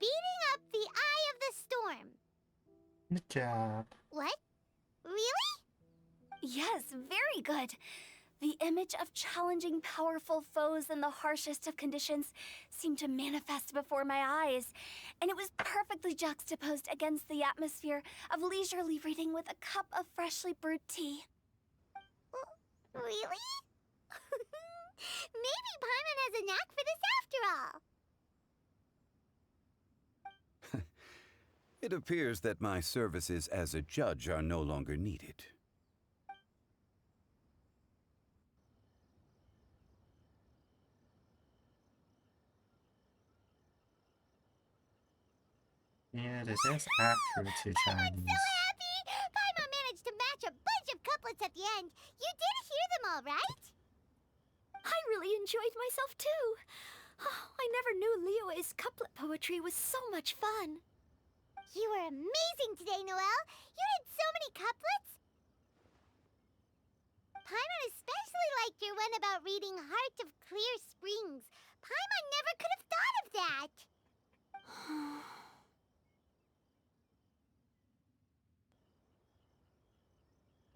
beating up the eye of the storm. Good job. What? Really? Yes, very good. The image of challenging powerful foes in the harshest of conditions seemed to manifest before my eyes, and it was perfectly juxtaposed against the atmosphere of leisurely reading with a cup of freshly brewed tea. Really? Maybe Paimon has a knack for this after all. It appears that my services as a judge are no longer needed. Yeah, this is accurate to Chinese. So happy! Paimon managed to match a bunch of couplets at the end. You did hear them all, right? I really enjoyed myself too. Oh, I never knew Liyue's couplet poetry was so much fun. You were amazing today, Noelle. You did so many couplets. Paimon especially liked your one about reading Heart of Clear Springs. Paimon never could have thought of that.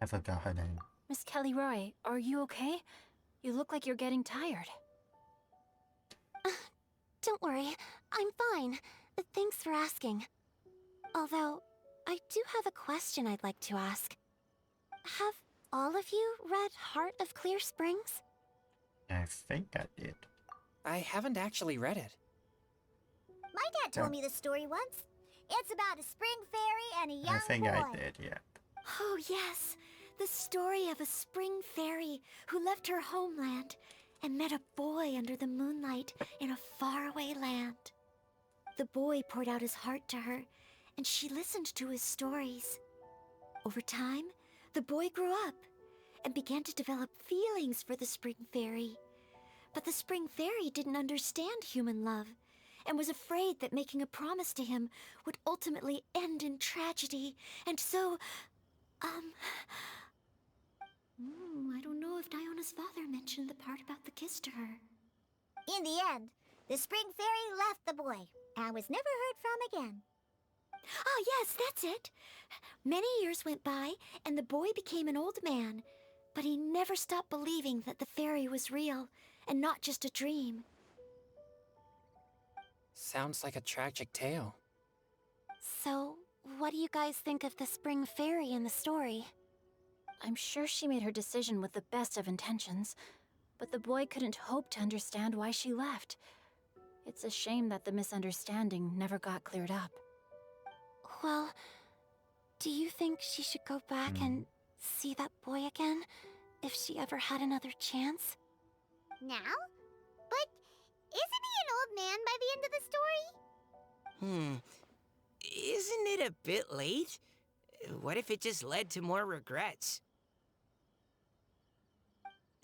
I forgot her name. Miss Kelly Roy, are you okay? You look like you're getting tired. Don't worry, I'm fine. Thanks for asking. Although, I do have a question I'd like to ask. Have all of you read Heart of Clear Springs? I think I did. I haven't actually read it. My dad told me the story once. It's about a spring fairy and a young I think boy. I did, yeah. Oh, yes. The story of a spring fairy who left her homeland and met a boy under the moonlight in a faraway land. The boy poured out his heart to her, and she listened to his stories. Over time, the boy grew up and began to develop feelings for the spring fairy. But the spring fairy didn't understand human love and was afraid that making a promise to him would ultimately end in tragedy. And so, I don't know if Diona's father mentioned the part about the kiss to her. In the end, the spring fairy left the boy and was never heard from again. Ah, yes, that's it. Many years went by, and the boy became an old man. But he never stopped believing that the fairy was real and not just a dream. Sounds like a tragic tale. So, what do you guys think of the spring fairy in the story? I'm sure she made her decision with the best of intentions, but the boy couldn't hope to understand why she left. It's a shame that the misunderstanding never got cleared up. Well, do you think she should go back and see that boy again, if she ever had another chance? Now? But isn't he an old man by the end of the story? Isn't it a bit late? What if it just led to more regrets?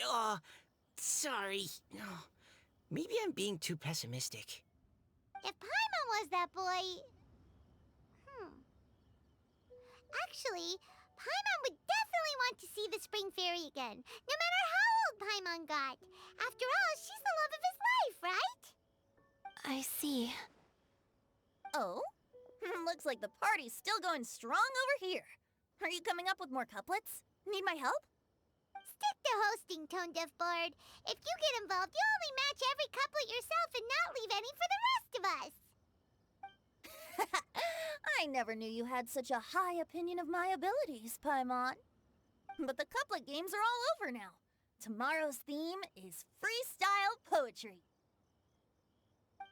Oh, sorry. Maybe I'm being too pessimistic. If Paimon was that boy... Actually, Paimon would definitely want to see the spring fairy again, no matter how old Paimon got. After all, she's the love of his life, right? I see. Oh? Looks like the party's still going strong over here. Are you coming up with more couplets? Need my help? Stick to hosting, Tone Deaf Bard. If you get involved, you'll only match every couplet yourself and not leave any for the rest of us. I never knew you had such a high opinion of my abilities, Paimon. But the couplet games are all over now. Tomorrow's theme is freestyle poetry.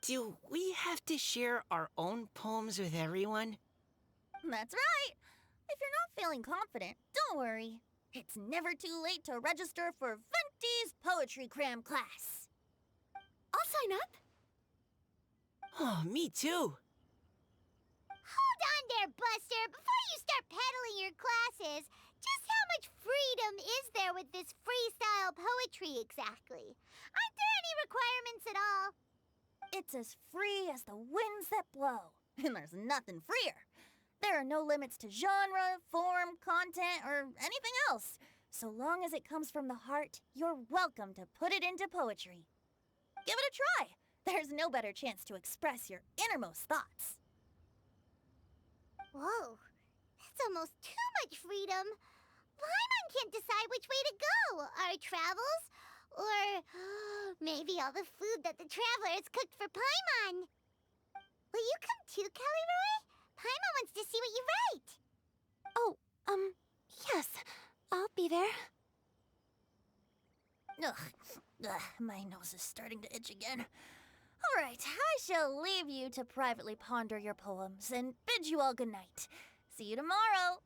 Do we have to share our own poems with everyone? That's right. If you're not feeling confident, don't worry. It's never too late to register for Venti's Poetry Cram class. I'll sign up. Oh, me too. Hold on there, Buster. Before you start peddling your classes, just how much freedom is there with this freestyle poetry exactly? Aren't there any requirements at all? It's as free as the winds that blow, and there's nothing freer. There are no limits to genre, form, content, or anything else. So long as it comes from the heart, you're welcome to put it into poetry. Give it a try. There's no better chance to express your innermost thoughts. Whoa, that's almost too much freedom. Paimon can't decide which way to go. Our travels, or maybe all the food that the travelers cooked for Paimon. Will you come too, Kelly Roy? Paimon wants to see what you write. Oh, yes. I'll be there. Ugh, my nose is starting to itch again. All right, I shall leave you to privately ponder your poems and bid you all good night. See you tomorrow.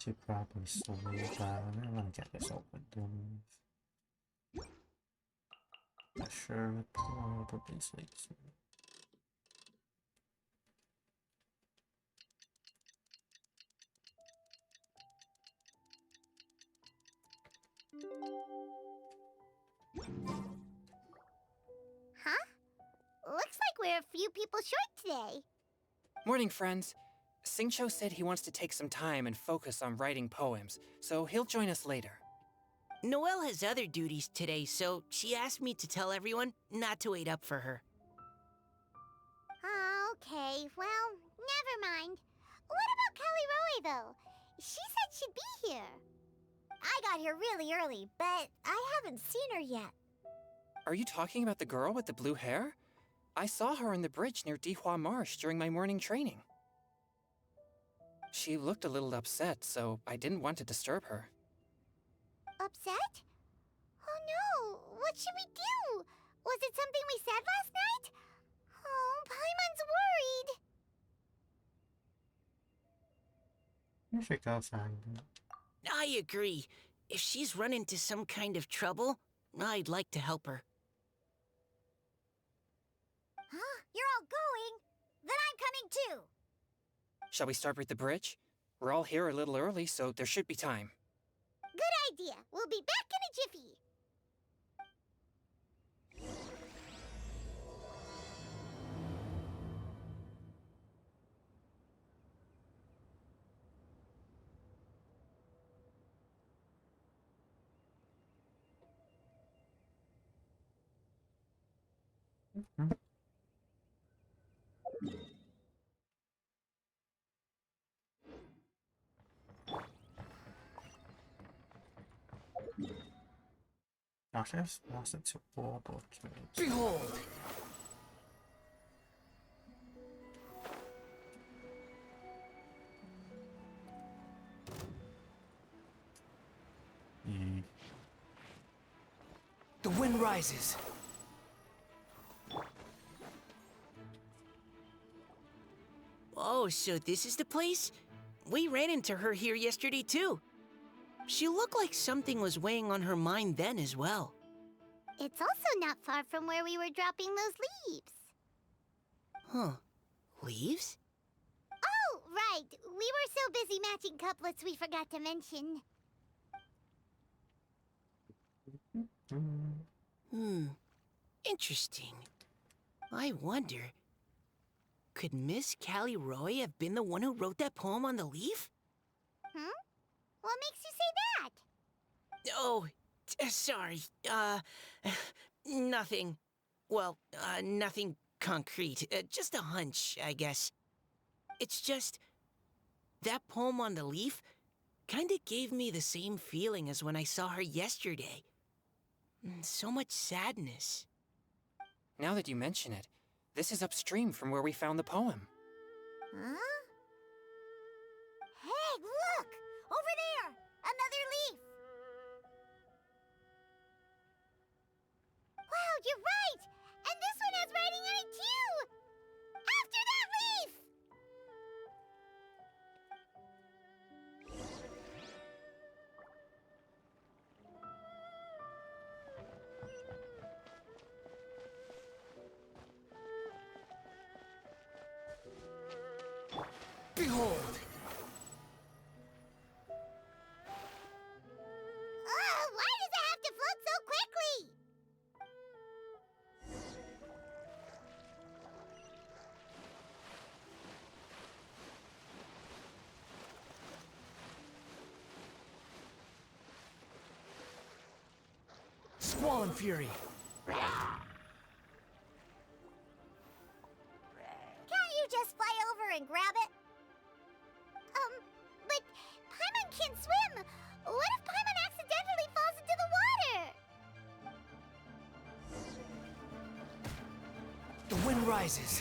Should probably slow down. I want to get this open. I sure probably sleeps. we're a few people short today. Morning, friends. Singcho said he wants to take some time and focus on writing poems, so he'll join us later. Noelle has other duties today, so she asked me to tell everyone not to wait up for her. Oh, okay. Well, never mind. What about Kelly Roy, though? She said she'd be here. I got here really early, but I haven't seen her yet. Are you talking about the girl with the blue hair? I saw her on the bridge near Dihua Marsh during my morning training. She looked a little upset, so I didn't want to disturb her. Upset? Oh no! What should we do? Was it something we said last night? Oh, Paimon's worried. You should go find her. I agree. If she's run into some kind of trouble, I'd like to help her. Huh? You're all going? Then I'm coming too. Shall we start with the bridge? We're all here a little early, so there should be time. Good idea. We'll be back in a jiffy. Gosh, I've lost it to Warble. Behold! The wind rises. Oh, so this is the place? We ran into her here yesterday, too. She looked like something was weighing on her mind then as well. It's also not far from where we were dropping those leaves. Huh. Leaves? Oh, right. We were so busy matching couplets we forgot to mention. Interesting. I wonder, could Miss Callie Roy have been the one who wrote that poem on the leaf? What makes you say that? Oh, sorry. Nothing. Well, nothing concrete. Just a hunch, I guess. It's just, that poem on the leaf kinda gave me the same feeling as when I saw her yesterday. So much sadness. Now that you mention it, this is upstream from where we found the poem. Huh? Hey, look! Over there! Another leaf! Wow, you're right! And this one has writing on it too! After that leaf! Behold! Why does it have to float so quickly? Squall and Fury! Can't you just fly over and grab it? But Paimon can't swim. What if Paimon accidentally falls into the water? The wind rises.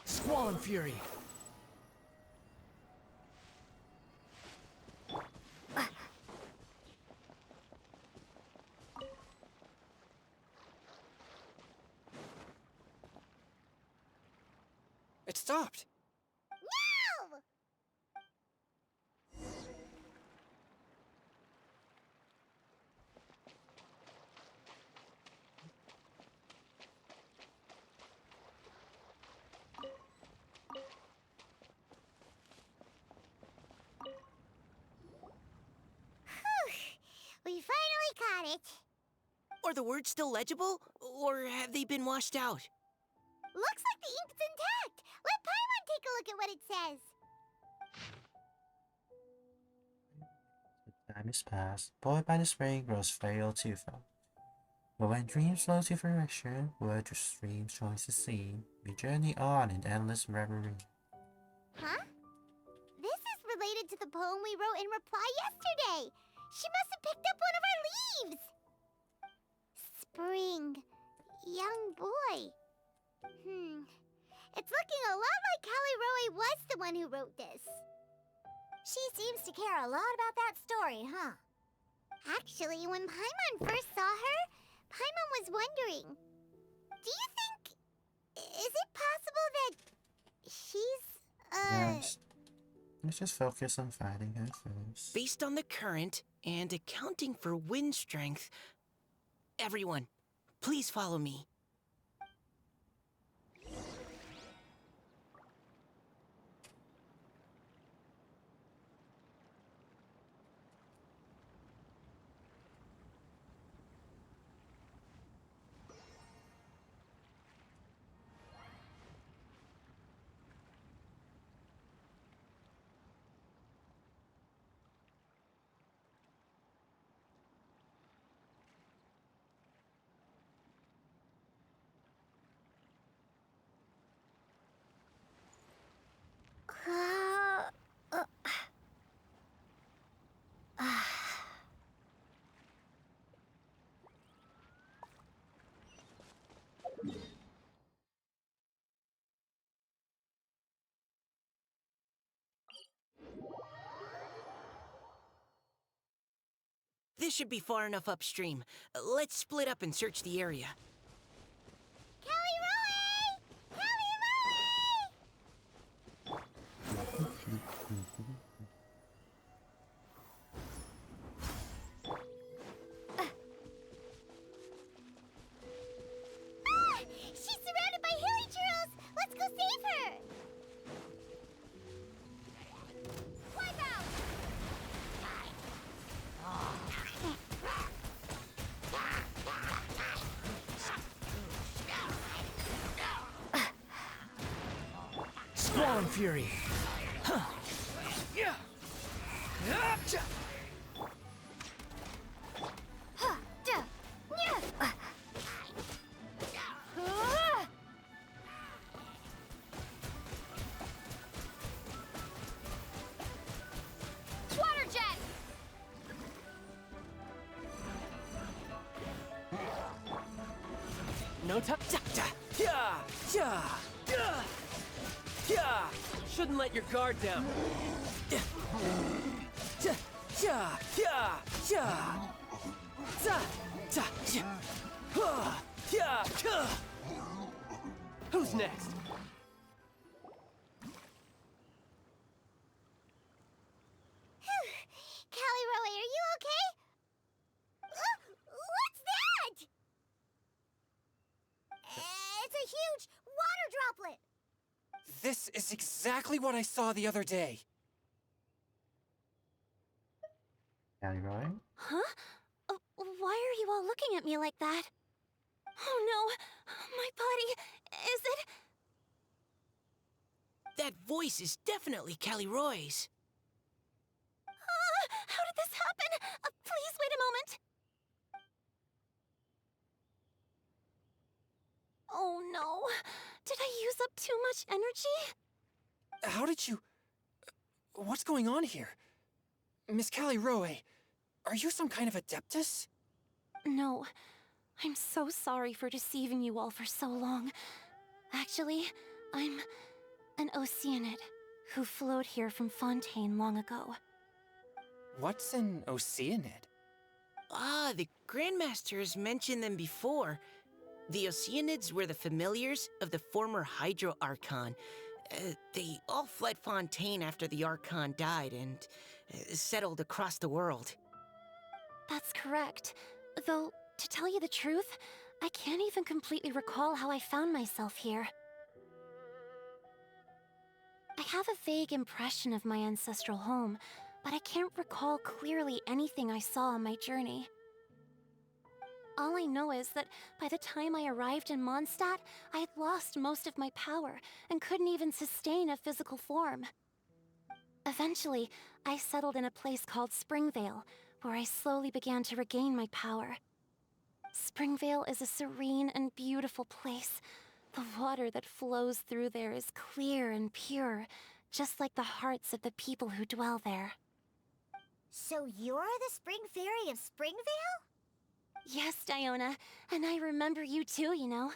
Squall and Fury! It stopped. No! the words still legible, or have they been washed out? Looks like the ink's intact. Let Paimon take a look at what it says. The time is past. Boy by the spring grows frail twofold. But when dreams flow to fruition, word to streams joins the sea. We journey on in endless reverie. Huh? This is related to the poem we wrote in reply yesterday. She must have picked up one of our leaves. Spring. Young boy. It's looking a lot like Callie Roe was the one who wrote this. She seems to care a lot about that story, huh? Actually, when Paimon first saw her, Paimon was wondering, do you think... is it possible that she's, Let's just focus on fighting her first. Based on the current and accounting for wind strength, everyone, please follow me. This should be far enough upstream. Let's split up and search the area. Callie Roe! Callie Roe! She's surrounded by hilly churros! Let's go save her! Wipe out! Squall and Fury. Huh. Yeah. Gotcha. Water jet! No time. Yeah. Yeah. Yeah. Yeah. Shouldn't let your guard down. Yeah. Yeah. Yeah. Yeah. Yeah. Yeah. Yeah. Who's next? Callie Roe, are you okay? What's that? It's a huge water droplet. This is exactly what I saw the other day. Callie Roe? Huh? Why are you all looking at me like that? Oh no! My body... is it... That voice is definitely Callie Roy's. How did this happen? Please wait a moment. Oh no. Did I use up too much energy? How did you... What's going on here? Miss Callie Roe, are you some kind of adeptus? No. I'm so sorry for deceiving you all for so long. Actually, I'm an Oceanid who flowed here from Fontaine long ago. What's an Oceanid? Ah, the Grandmasters mentioned them before. The Oceanids were the familiars of the former Hydro Archon. They all fled Fontaine after the Archon died and settled across the world. That's correct. Though, to tell you the truth, I can't even completely recall how I found myself here. I have a vague impression of my ancestral home, but I can't recall clearly anything I saw on my journey. All I know is that by the time I arrived in Mondstadt, I had lost most of my power and couldn't even sustain a physical form. Eventually, I settled in a place called Springvale, where I slowly began to regain my power. Springvale is a serene and beautiful place. The water that flows through there is clear and pure, just like the hearts of the people who dwell there. So you're the Spring Fairy of Springvale? Yes, Diona, and I remember you too, you know.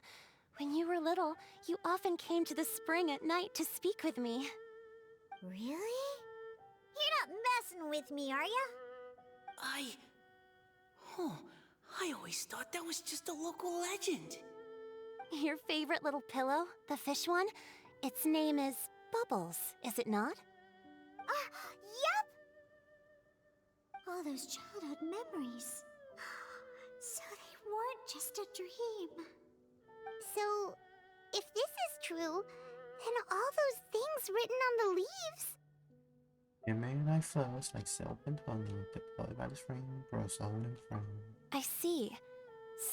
When you were little, you often came to the spring at night to speak with me. Really? You're not messing with me, are ya? I always thought that was just a local legend. Your favorite little pillow, the fish one? Its name is Bubbles, is it not? Yup! All those childhood memories. So they weren't just a dream. So, if this is true, then all those things written on the leaves... Your moon eye flows like silk and honey, deployed by the spring, grows old and firm. I see.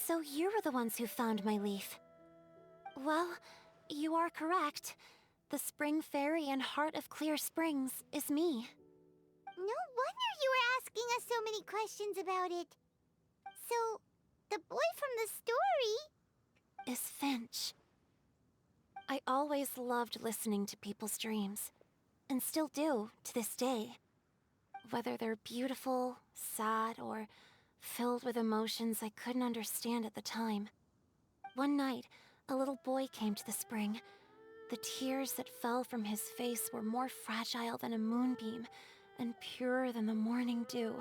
So you were the ones who found my leaf. Well, you are correct. The Spring Fairy and Heart of Clear Springs is me. No wonder you were asking us so many questions about it. So, the boy from the story... Is Finch. I always loved listening to people's dreams, and still do to this day. Whether they're beautiful, sad, or filled with emotions I couldn't understand at the time. One night, a little boy came to the spring. The tears that fell from his face were more fragile than a moonbeam, and purer than the morning dew.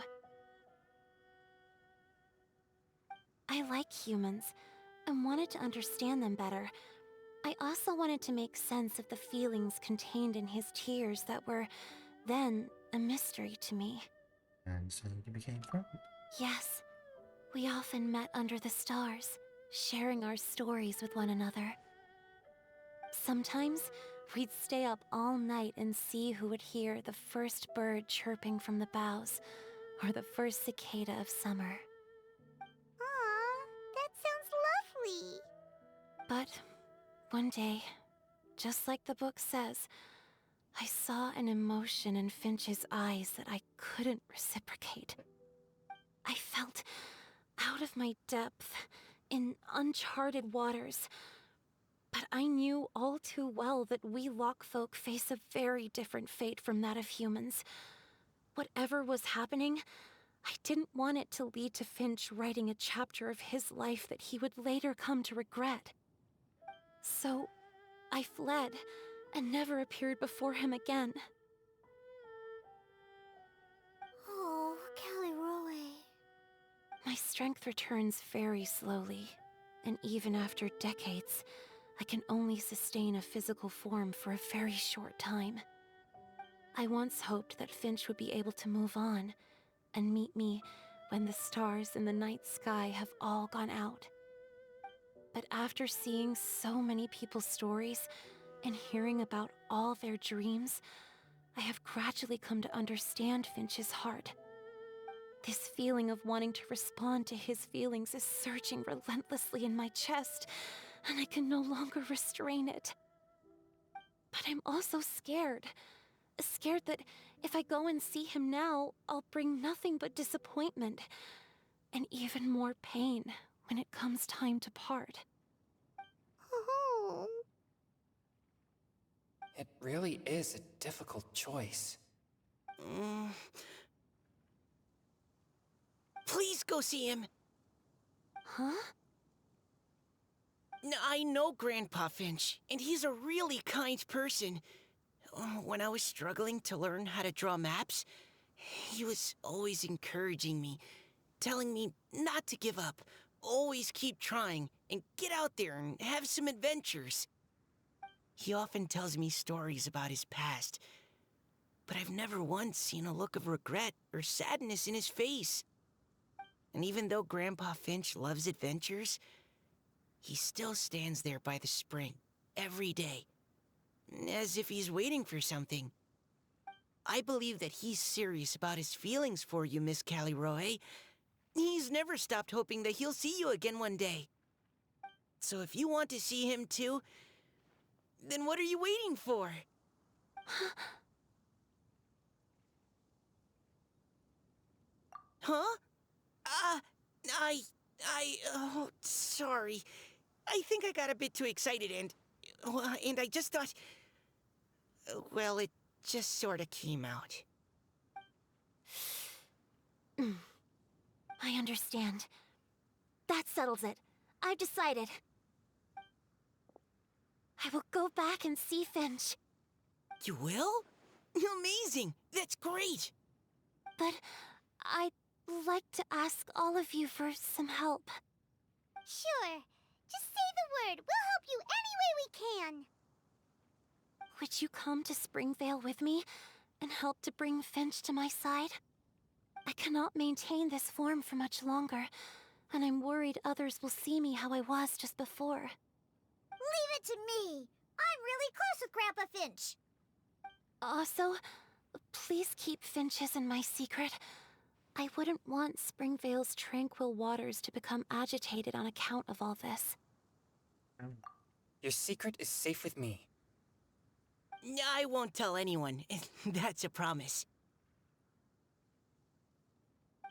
I like humans, and wanted to understand them better. I also wanted to make sense of the feelings contained in his tears that were, then, a mystery to me. And so you became friends. Yes, we often met under the stars, sharing our stories with one another. Sometimes, we'd stay up all night and see who would hear the first bird chirping from the boughs, or the first cicada of summer. Aw, that sounds lovely. But one day, just like the book says, I saw an emotion in Finch's eyes that I couldn't reciprocate. I felt out of my depth, in uncharted waters. But I knew all too well that we Lockfolk face a very different fate from that of humans. Whatever was happening, I didn't want it to lead to Finch writing a chapter of his life that he would later come to regret. So, I fled, and never appeared before him again. Oh, Caliroe. My strength returns very slowly, and even after decades, I can only sustain a physical form for a very short time. I once hoped that Finch would be able to move on, and meet me when the stars in the night sky have all gone out. But after seeing so many people's stories, and hearing about all their dreams, I have gradually come to understand Finch's heart. This feeling of wanting to respond to his feelings is surging relentlessly in my chest, and I can no longer restrain it. But I'm also scared. Scared that if I go and see him now, I'll bring nothing but disappointment, and even more pain when it comes time to part. Oh. It really is a difficult choice. Please go see him. Huh? I know Grandpa Finch, and he's a really kind person. When I was struggling to learn how to draw maps, he was always encouraging me, telling me not to give up, always keep trying, and get out there and have some adventures. He often tells me stories about his past, but I've never once seen a look of regret or sadness in his face. And even though Grandpa Finch loves adventures, he still stands there by the spring, every day, as if he's waiting for something. I believe that he's serious about his feelings for you, Miss Caliroe, He's never stopped hoping that he'll see you again one day. So if you want to see him too, then what are you waiting for? Huh? Uh, oh, sorry. I think I got a bit too excited and I just thought, well, it just sort of came out. I understand. That settles it. I've decided. I will go back and see Finch. You will? Amazing! That's great! But I'd like to ask all of you for some help. Sure. Just say the word. We'll help you any way we can. Would you come to Springvale with me and help to bring Finch to my side? I cannot maintain this form for much longer, and I'm worried others will see me how I was just before. Leave it to me. I'm really close with Grandpa Finch. Also, please keep Finch's in my secret. I wouldn't want Springvale's tranquil waters to become agitated on account of all this. Your secret is safe with me. I won't tell anyone. That's a promise.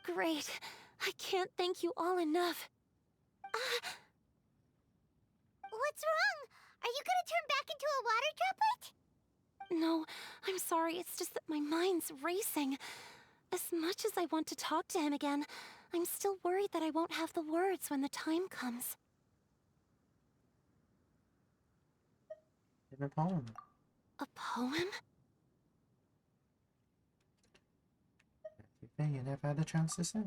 Great. I can't thank you all enough. What's wrong? Are you gonna turn back into a water droplet? No, I'm sorry. It's just that my mind's racing. As much as I want to talk to him again, I'm still worried that I won't have the words when the time comes. In a poem. A poem? Everything you never had a chance to say.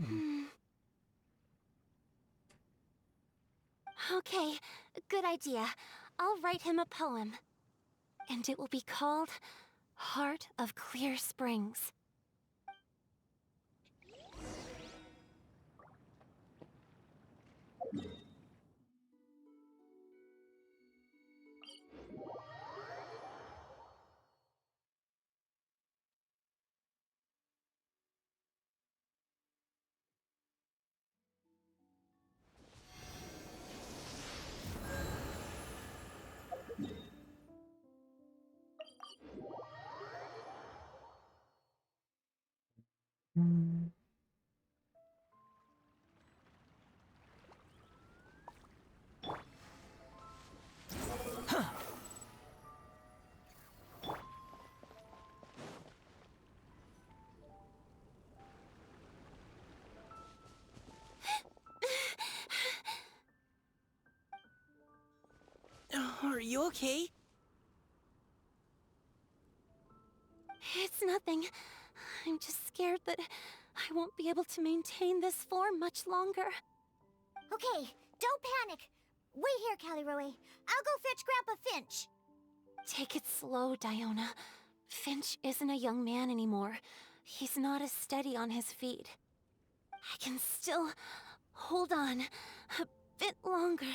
Okay, good idea. I'll write him a poem. And it will be called Heart of Clear Springs. Are you okay? It's nothing. I'm just scared that I won't be able to maintain this form much longer. Okay, don't panic. Wait here, Caliroe. I'll go fetch Grandpa Finch. Take it slow, Diona. Finch isn't a young man anymore. He's not as steady on his feet. I can still hold on a bit longer.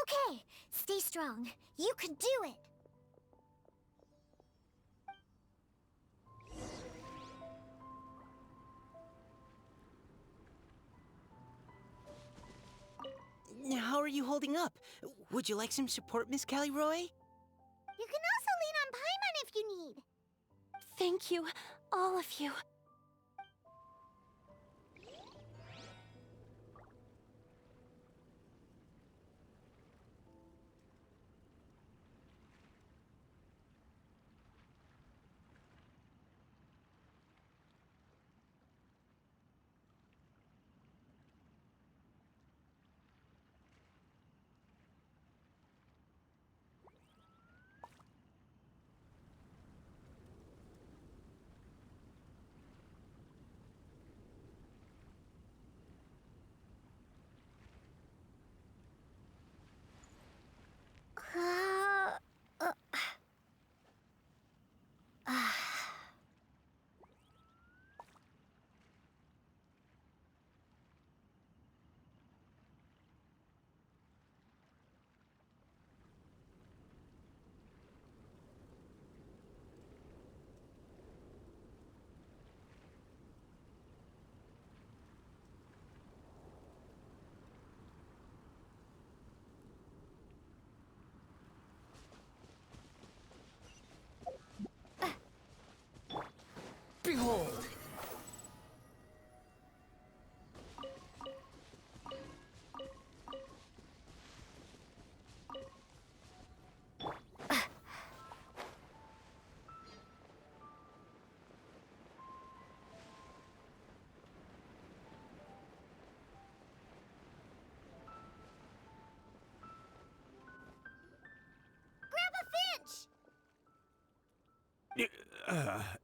Okay, stay strong. You can do it. How are you holding up? Would you like some support, Miss Caliroy? You can also lean on Paimon if you need. Thank you, all of you.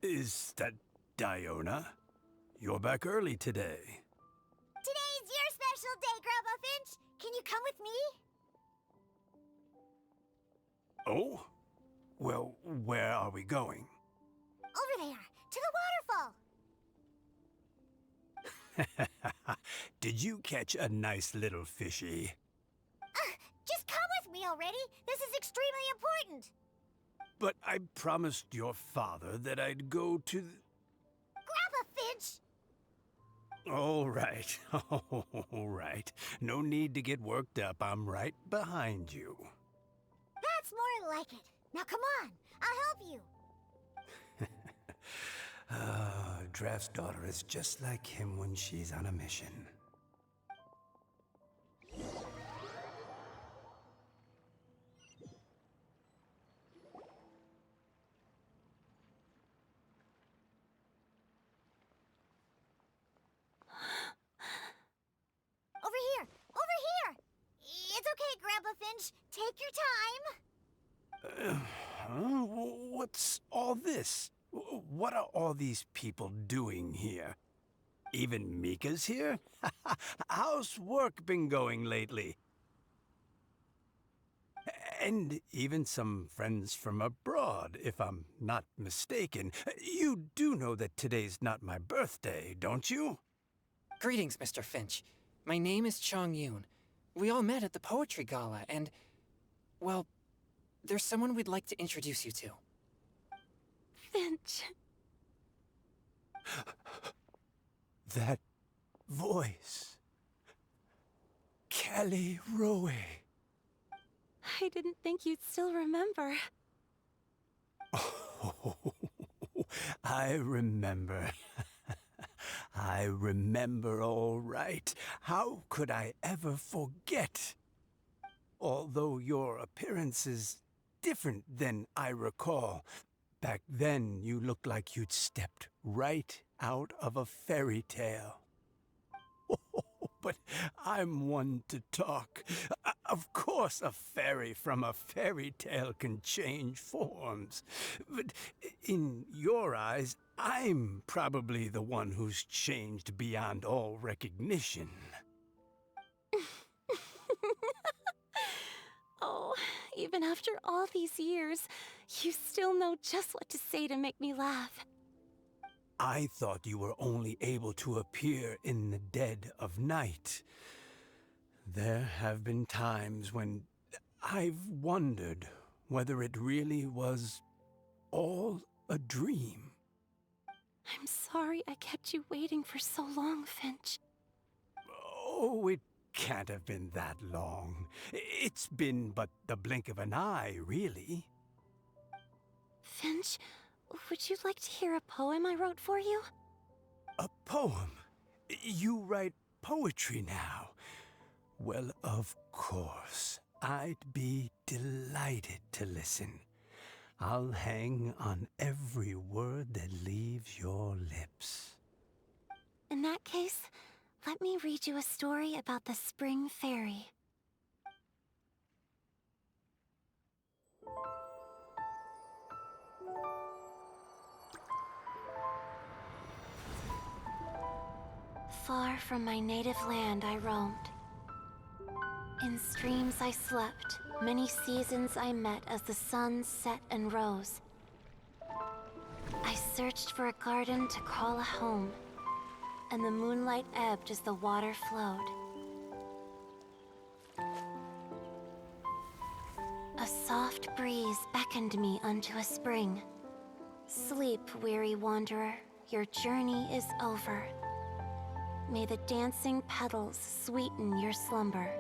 Is that Diona? You're back early today. Today's your special day, Grandpa Finch. Can you come with me? Oh? Well, where are we going? Over there, to the waterfall. Did you catch a nice little fishy? Just come with me already. This is extremely important. But I promised your father that I'd go to Grandpa Finch! All right. All right. No need to get worked up. I'm right behind you. That's more like it. Now come on, I'll help you. Draft's daughter is just like him when she's on a mission. Over here! Over here! It's okay, Grandpa Finch. Take your time. What's all this? What are all these people doing here? Even Mika's here? How's work been going lately? And even some friends from abroad, if I'm not mistaken. You do know that today's not my birthday, don't you? Greetings, Mr. Finch. My name is Chong-Yoon. We all met at the poetry gala, and... well, there's someone we'd like to introduce you to. Finch. That voice. Kelly Rowe. I didn't think you'd still remember. Oh, I remember. I remember all right. How could I ever forget? Although your appearance is different than I recall. Back then, you looked like you'd stepped right out of a fairy tale. But I'm one to talk. Of course a fairy from a fairy tale can change forms. But in your eyes, I'm probably the one who's changed beyond all recognition. Oh, even after all these years, you still know just what to say to make me laugh. I thought you were only able to appear in the dead of night. There have been times when I've wondered whether it really was all a dream. I'm sorry I kept you waiting for so long, Finch. Oh, it can't have been that long. It's been but the blink of an eye, really. Finch, would you like to hear a poem I wrote for you? A poem? You write poetry now? Well, of course. I'd be delighted to listen. I'll hang on every word that leaves your lips. In that case, let me read you a story about the Spring Fairy. Far from my native land I roamed. In streams I slept, many seasons I met as the sun set and rose. I searched for a garden to call a home, and the moonlight ebbed as the water flowed. A soft breeze beckoned me unto a spring. Sleep, weary wanderer, your journey is over. May the dancing petals sweeten your slumber.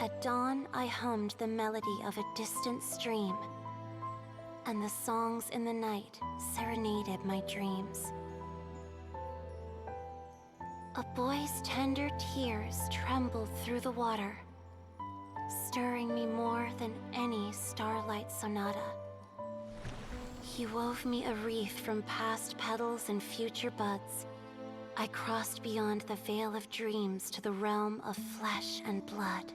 At dawn, I hummed the melody of a distant stream, and the songs in the night serenaded my dreams. A boy's tender tears trembled through the water, stirring me more than any starlight sonata. He wove me a wreath from past petals and future buds. I crossed beyond the veil of dreams to the realm of flesh and blood.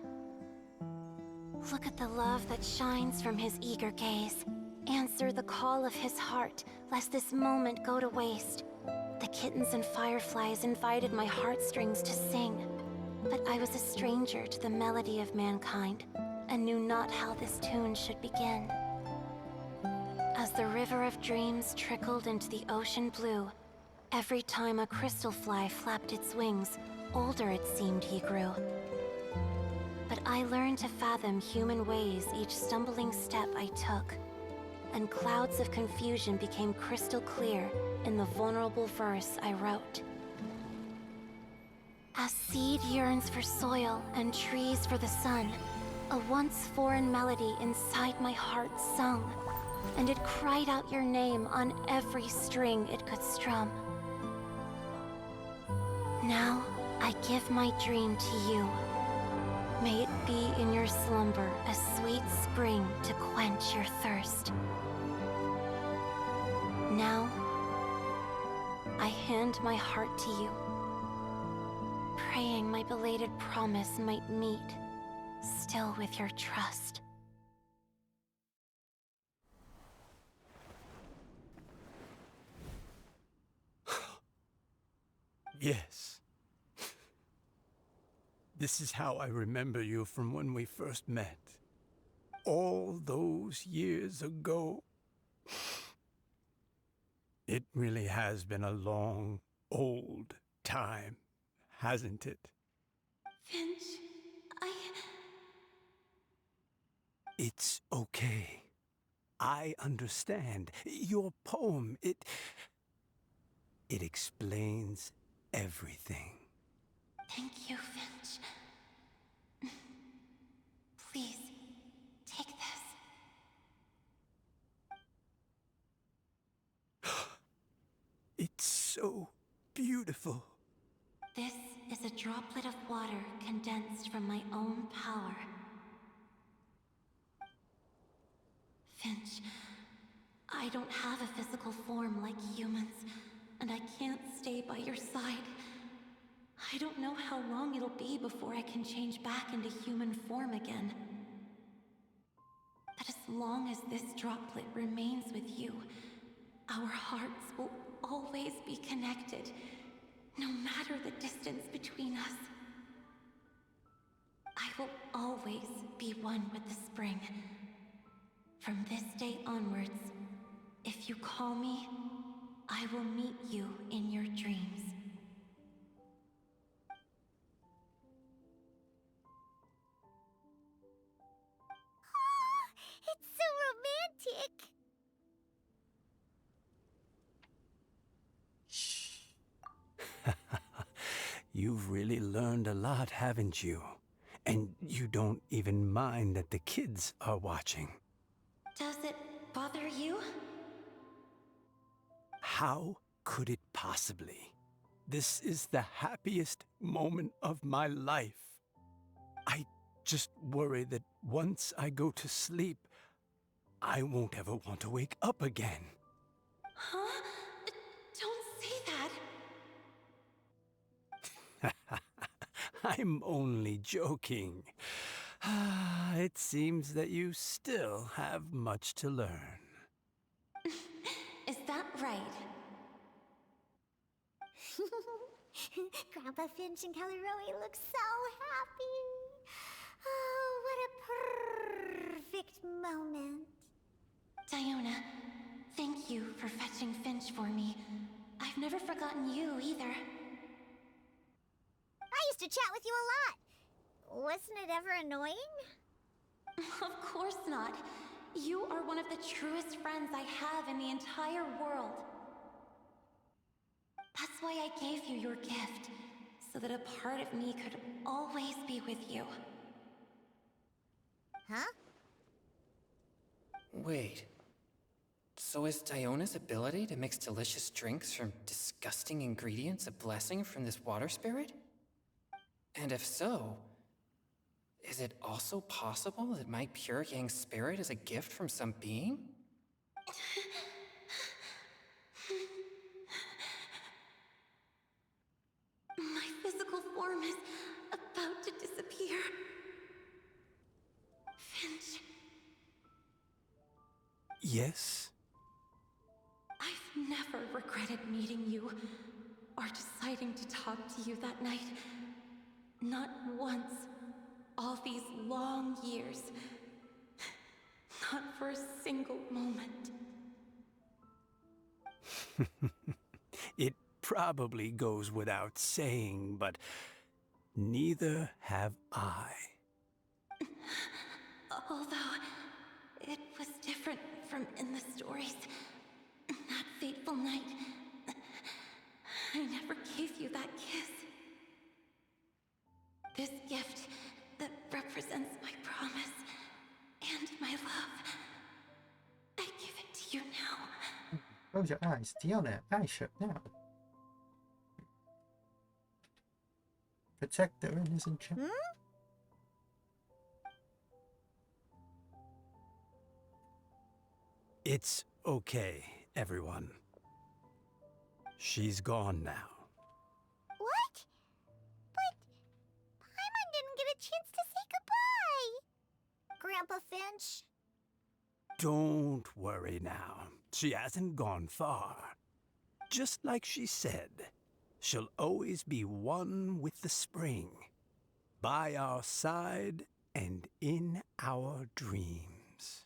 Look at the love that shines from his eager gaze. Answer the call of his heart, lest this moment go to waste. The kittens and fireflies invited my heartstrings to sing, but I was a stranger to the melody of mankind, and knew not how this tune should begin. As the river of dreams trickled into the ocean blue, every time a crystal fly flapped its wings, older it seemed he grew. But I learned to fathom human ways each stumbling step I took, and clouds of confusion became crystal clear in the vulnerable verse I wrote. As seed yearns for soil and trees for the sun, a once foreign melody inside my heart sung, and it cried out your name on every string it could strum. Now, I give my dream to you. May it be in your slumber a sweet spring to quench your thirst. Now, I hand my heart to you, praying my belated promise might meet, still with your trust. Yes. This is how I remember you from when we first met. All those years ago. It really has been a long, old time, hasn't it? Finch, It's okay. I understand. Your poem, it explains everything. Thank you, Finch. Please, take this. It's so beautiful. This is a droplet of water condensed from my own power. Finch, I don't have a physical form like humans, and I can't stay by your side. I don't know how long it'll be before I can change back into human form again. But as long as this droplet remains with you, our hearts will always be connected, no matter the distance between us. I will always be one with the spring. From this day onwards, if you call me, I will meet you in your dreams. It's so romantic. You've really learned a lot, haven't you? And you don't even mind that the kids are watching. Does it bother you? How could it possibly? This is the happiest moment of my life. I just worry that once I go to sleep, I won't ever want to wake up again. Huh? Don't say that. I'm only joking. It seems that you still have much to learn. Is that right? Grandpa Finch and Kelly Rowie look so happy. Oh, what a perfect moment. Diona, thank you for fetching Finch for me. I've never forgotten you either. I used to chat with you a lot. Wasn't it ever annoying? Of course not. You are one of the truest friends I have in the entire world. That's why I gave you your gift, so that a part of me could always be with you. Huh? Wait. So is Diona's ability to mix delicious drinks from disgusting ingredients a blessing from this water spirit? And if so, is it also possible that my pure yang spirit is a gift from some being? My physical form is about to disappear. Finch. Yes? I've never regretted meeting you or deciding to talk to you that night. Not once. All these long years. Not for a single moment. It probably goes without saying, but neither have I. Although, it was different from in the stories. That fateful night, I never gave you that kiss. This gift that represents my promise and my love. I give it to you now. Close your eyes, Tiana. Eyes shut now. Protect the innocent child. It's okay, everyone. She's gone now. What? But Paimon didn't get a chance to say goodbye. Grandpa Finch? Don't worry now. She hasn't gone far. Just like she said, she'll always be one with the spring. By our side and in our dreams.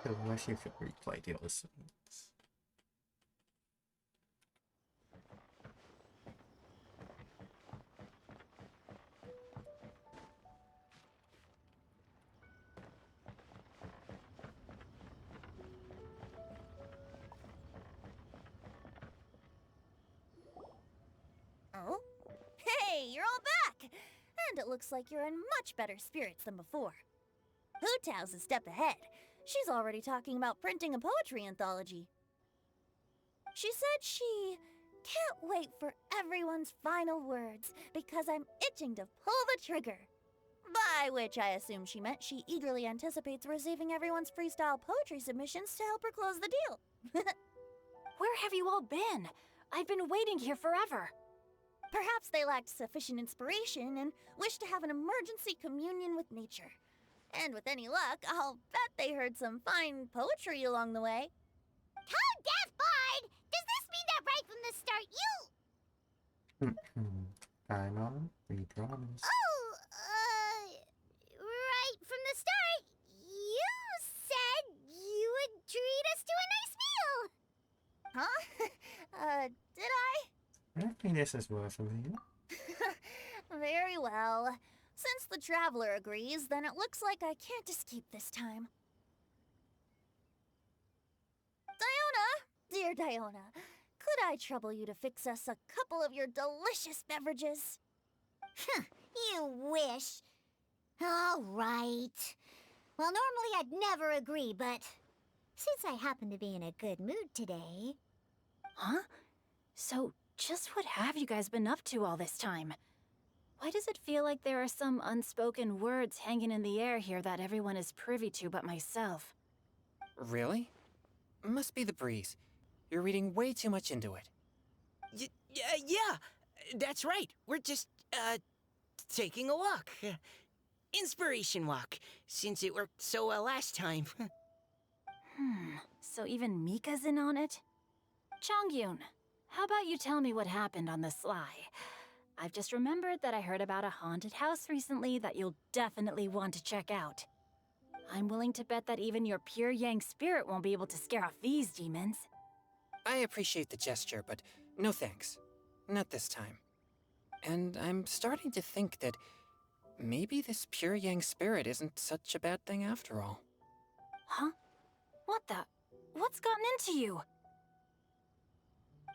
I wish you could replay the other scenes. Oh? Hey, you're all back! And it looks like you're in much better spirits than before. Hootow's a step ahead. She's already talking about printing a poetry anthology. She said she can't wait for everyone's final words because I'm itching to pull the trigger. By which I assume she meant she eagerly anticipates receiving everyone's freestyle poetry submissions to help her close the deal. Where have you all been? I've been waiting here forever. Perhaps they lacked sufficient inspiration and wished to have an emergency communion with nature. And with any luck, I'll bet they heard some fine poetry along the way. Code Death Bard! Does this mean that right from the start you... Paimon, we promise. Oh, right from the start, you said you would treat us to a nice meal! Huh? Did I? I think this is worth a meal. Very well. Since the Traveler agrees, then it looks like I can't escape this time. Diona! Dear Diona, could I trouble you to fix us a couple of your delicious beverages? You wish. All right. Well, normally I'd never agree, but since I happen to be in a good mood today... Huh? So, just what have you guys been up to all this time? Why does it feel like there are some unspoken words hanging in the air here that everyone is privy to but myself? Really? Must be the breeze. You're reading way too much into it. Yeah, that's right. We're just, taking a walk. Inspiration walk, since it worked so well last time. So even Mika's in on it? Chongyun, how about you tell me what happened on the sly? I've just remembered that I heard about a haunted house recently that you'll definitely want to check out. I'm willing to bet that even your pure Yang spirit won't be able to scare off these demons. I appreciate the gesture, but no thanks. Not this time. And I'm starting to think that maybe this pure Yang spirit isn't such a bad thing after all. Huh? What the? What's gotten into you?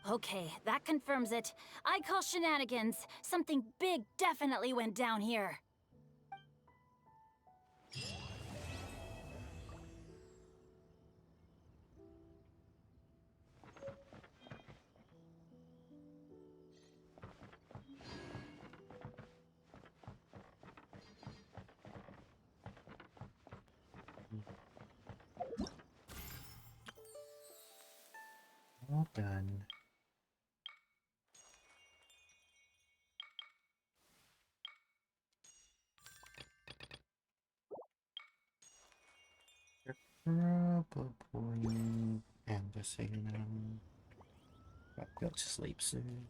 Okay, that confirms it. I call shenanigans. Something big definitely went down here. All done. Probably end this evening. But go to sleep soon.